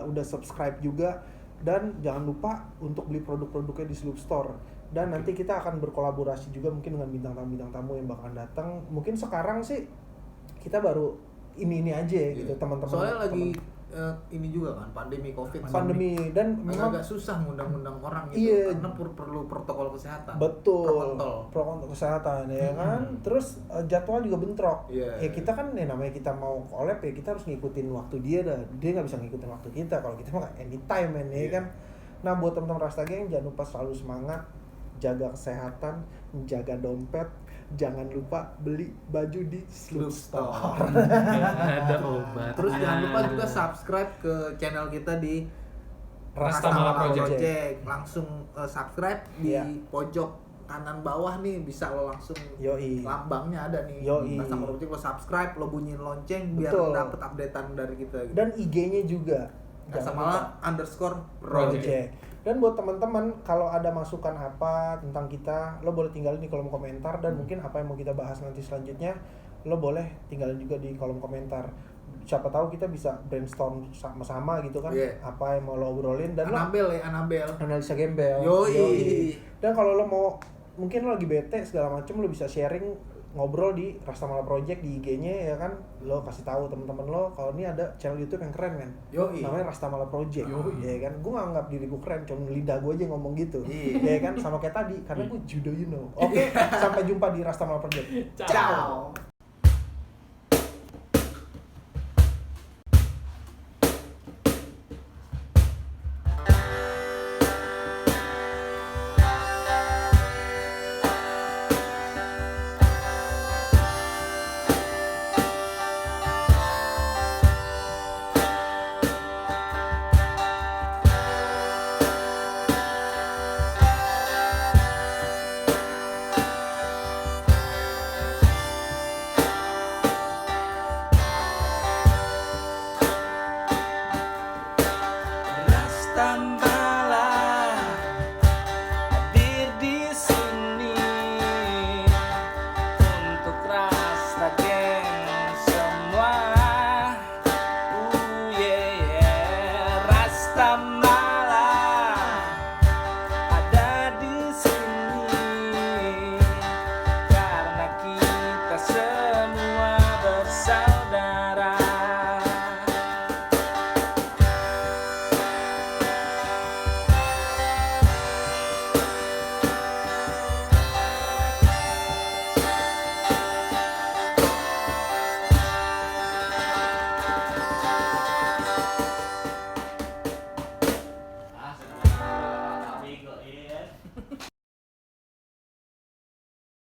[SPEAKER 1] udah subscribe juga, dan jangan lupa untuk beli produk-produknya di Sloop Store. Dan nanti kita akan berkolaborasi juga mungkin dengan bintang tamu yang bakalan datang. Mungkin sekarang sih kita baru ini aja gitu, teman-teman.
[SPEAKER 3] Soalnya lagi ini juga kan pandemi Covid.
[SPEAKER 1] Pandemi dan memang
[SPEAKER 3] agak susah ngundang-undang orang gitu,
[SPEAKER 1] Iya.
[SPEAKER 3] karena perlu protokol kesehatan.
[SPEAKER 1] Betul.
[SPEAKER 3] Pro
[SPEAKER 1] Protokol kesehatan ya kan. Terus jadwal juga bentrok.
[SPEAKER 3] Iya.
[SPEAKER 1] Ya kita kan namanya kita mau collab ya kita harus ngikutin waktu dia dah. Dia nggak bisa ngikutin waktu kita. Kalau kita mah anytime, man, ya kan. Nah buat teman-teman Rasta Gang jangan lupa selalu semangat. jaga kesehatan, jaga dompet, jangan lupa beli baju di Sloop Store.
[SPEAKER 2] Ada obat.
[SPEAKER 3] Terus jangan lupa juga subscribe ke channel kita di
[SPEAKER 2] Rasta Mala Project.
[SPEAKER 3] Langsung subscribe di
[SPEAKER 1] Iya.
[SPEAKER 3] pojok kanan bawah nih, bisa lo langsung
[SPEAKER 1] Yoi.
[SPEAKER 3] lambangnya ada nih.
[SPEAKER 1] Yoi.
[SPEAKER 3] Rasta Mala Project, lo subscribe, lo bunyiin lonceng biar
[SPEAKER 1] Betul.
[SPEAKER 3] dapet updatean dari kita gitu.
[SPEAKER 1] Dan IG-nya juga.
[SPEAKER 3] Rasta
[SPEAKER 1] Jangan
[SPEAKER 3] Mala
[SPEAKER 1] lupa.
[SPEAKER 3] _project.
[SPEAKER 1] Project. Dan buat teman-teman kalau ada masukan apa tentang kita, lo boleh tinggalin di kolom komentar, dan mungkin apa yang mau kita bahas nanti selanjutnya, lo boleh tinggalin juga di kolom komentar. Siapa tahu kita bisa brainstorm sama-sama gitu kan,
[SPEAKER 3] Iya.
[SPEAKER 1] apa yang mau lo obrolin, dan lo
[SPEAKER 3] Anabel.
[SPEAKER 1] analisa gembel.
[SPEAKER 3] Yoi.
[SPEAKER 1] Dan kalau lo mau, mungkin lo lagi bete segala macem, lo bisa sharing, ngobrol di Rasta Mala Project di IG-nya ya kan. Lo kasih tahu teman-teman lo kalau ini ada channel YouTube yang keren kan.
[SPEAKER 3] Yoi.
[SPEAKER 1] Namanya Rasta Mala Project.
[SPEAKER 2] Yoi.
[SPEAKER 1] Ya kan. Gue nganggap diri gue keren, cuma lidah gue aja yang ngomong gitu.
[SPEAKER 3] Iya.
[SPEAKER 1] Ya kan, sama kayak tadi karena gue judo you know. Oke, sampai jumpa di Rasta Mala Project.
[SPEAKER 2] Ciao.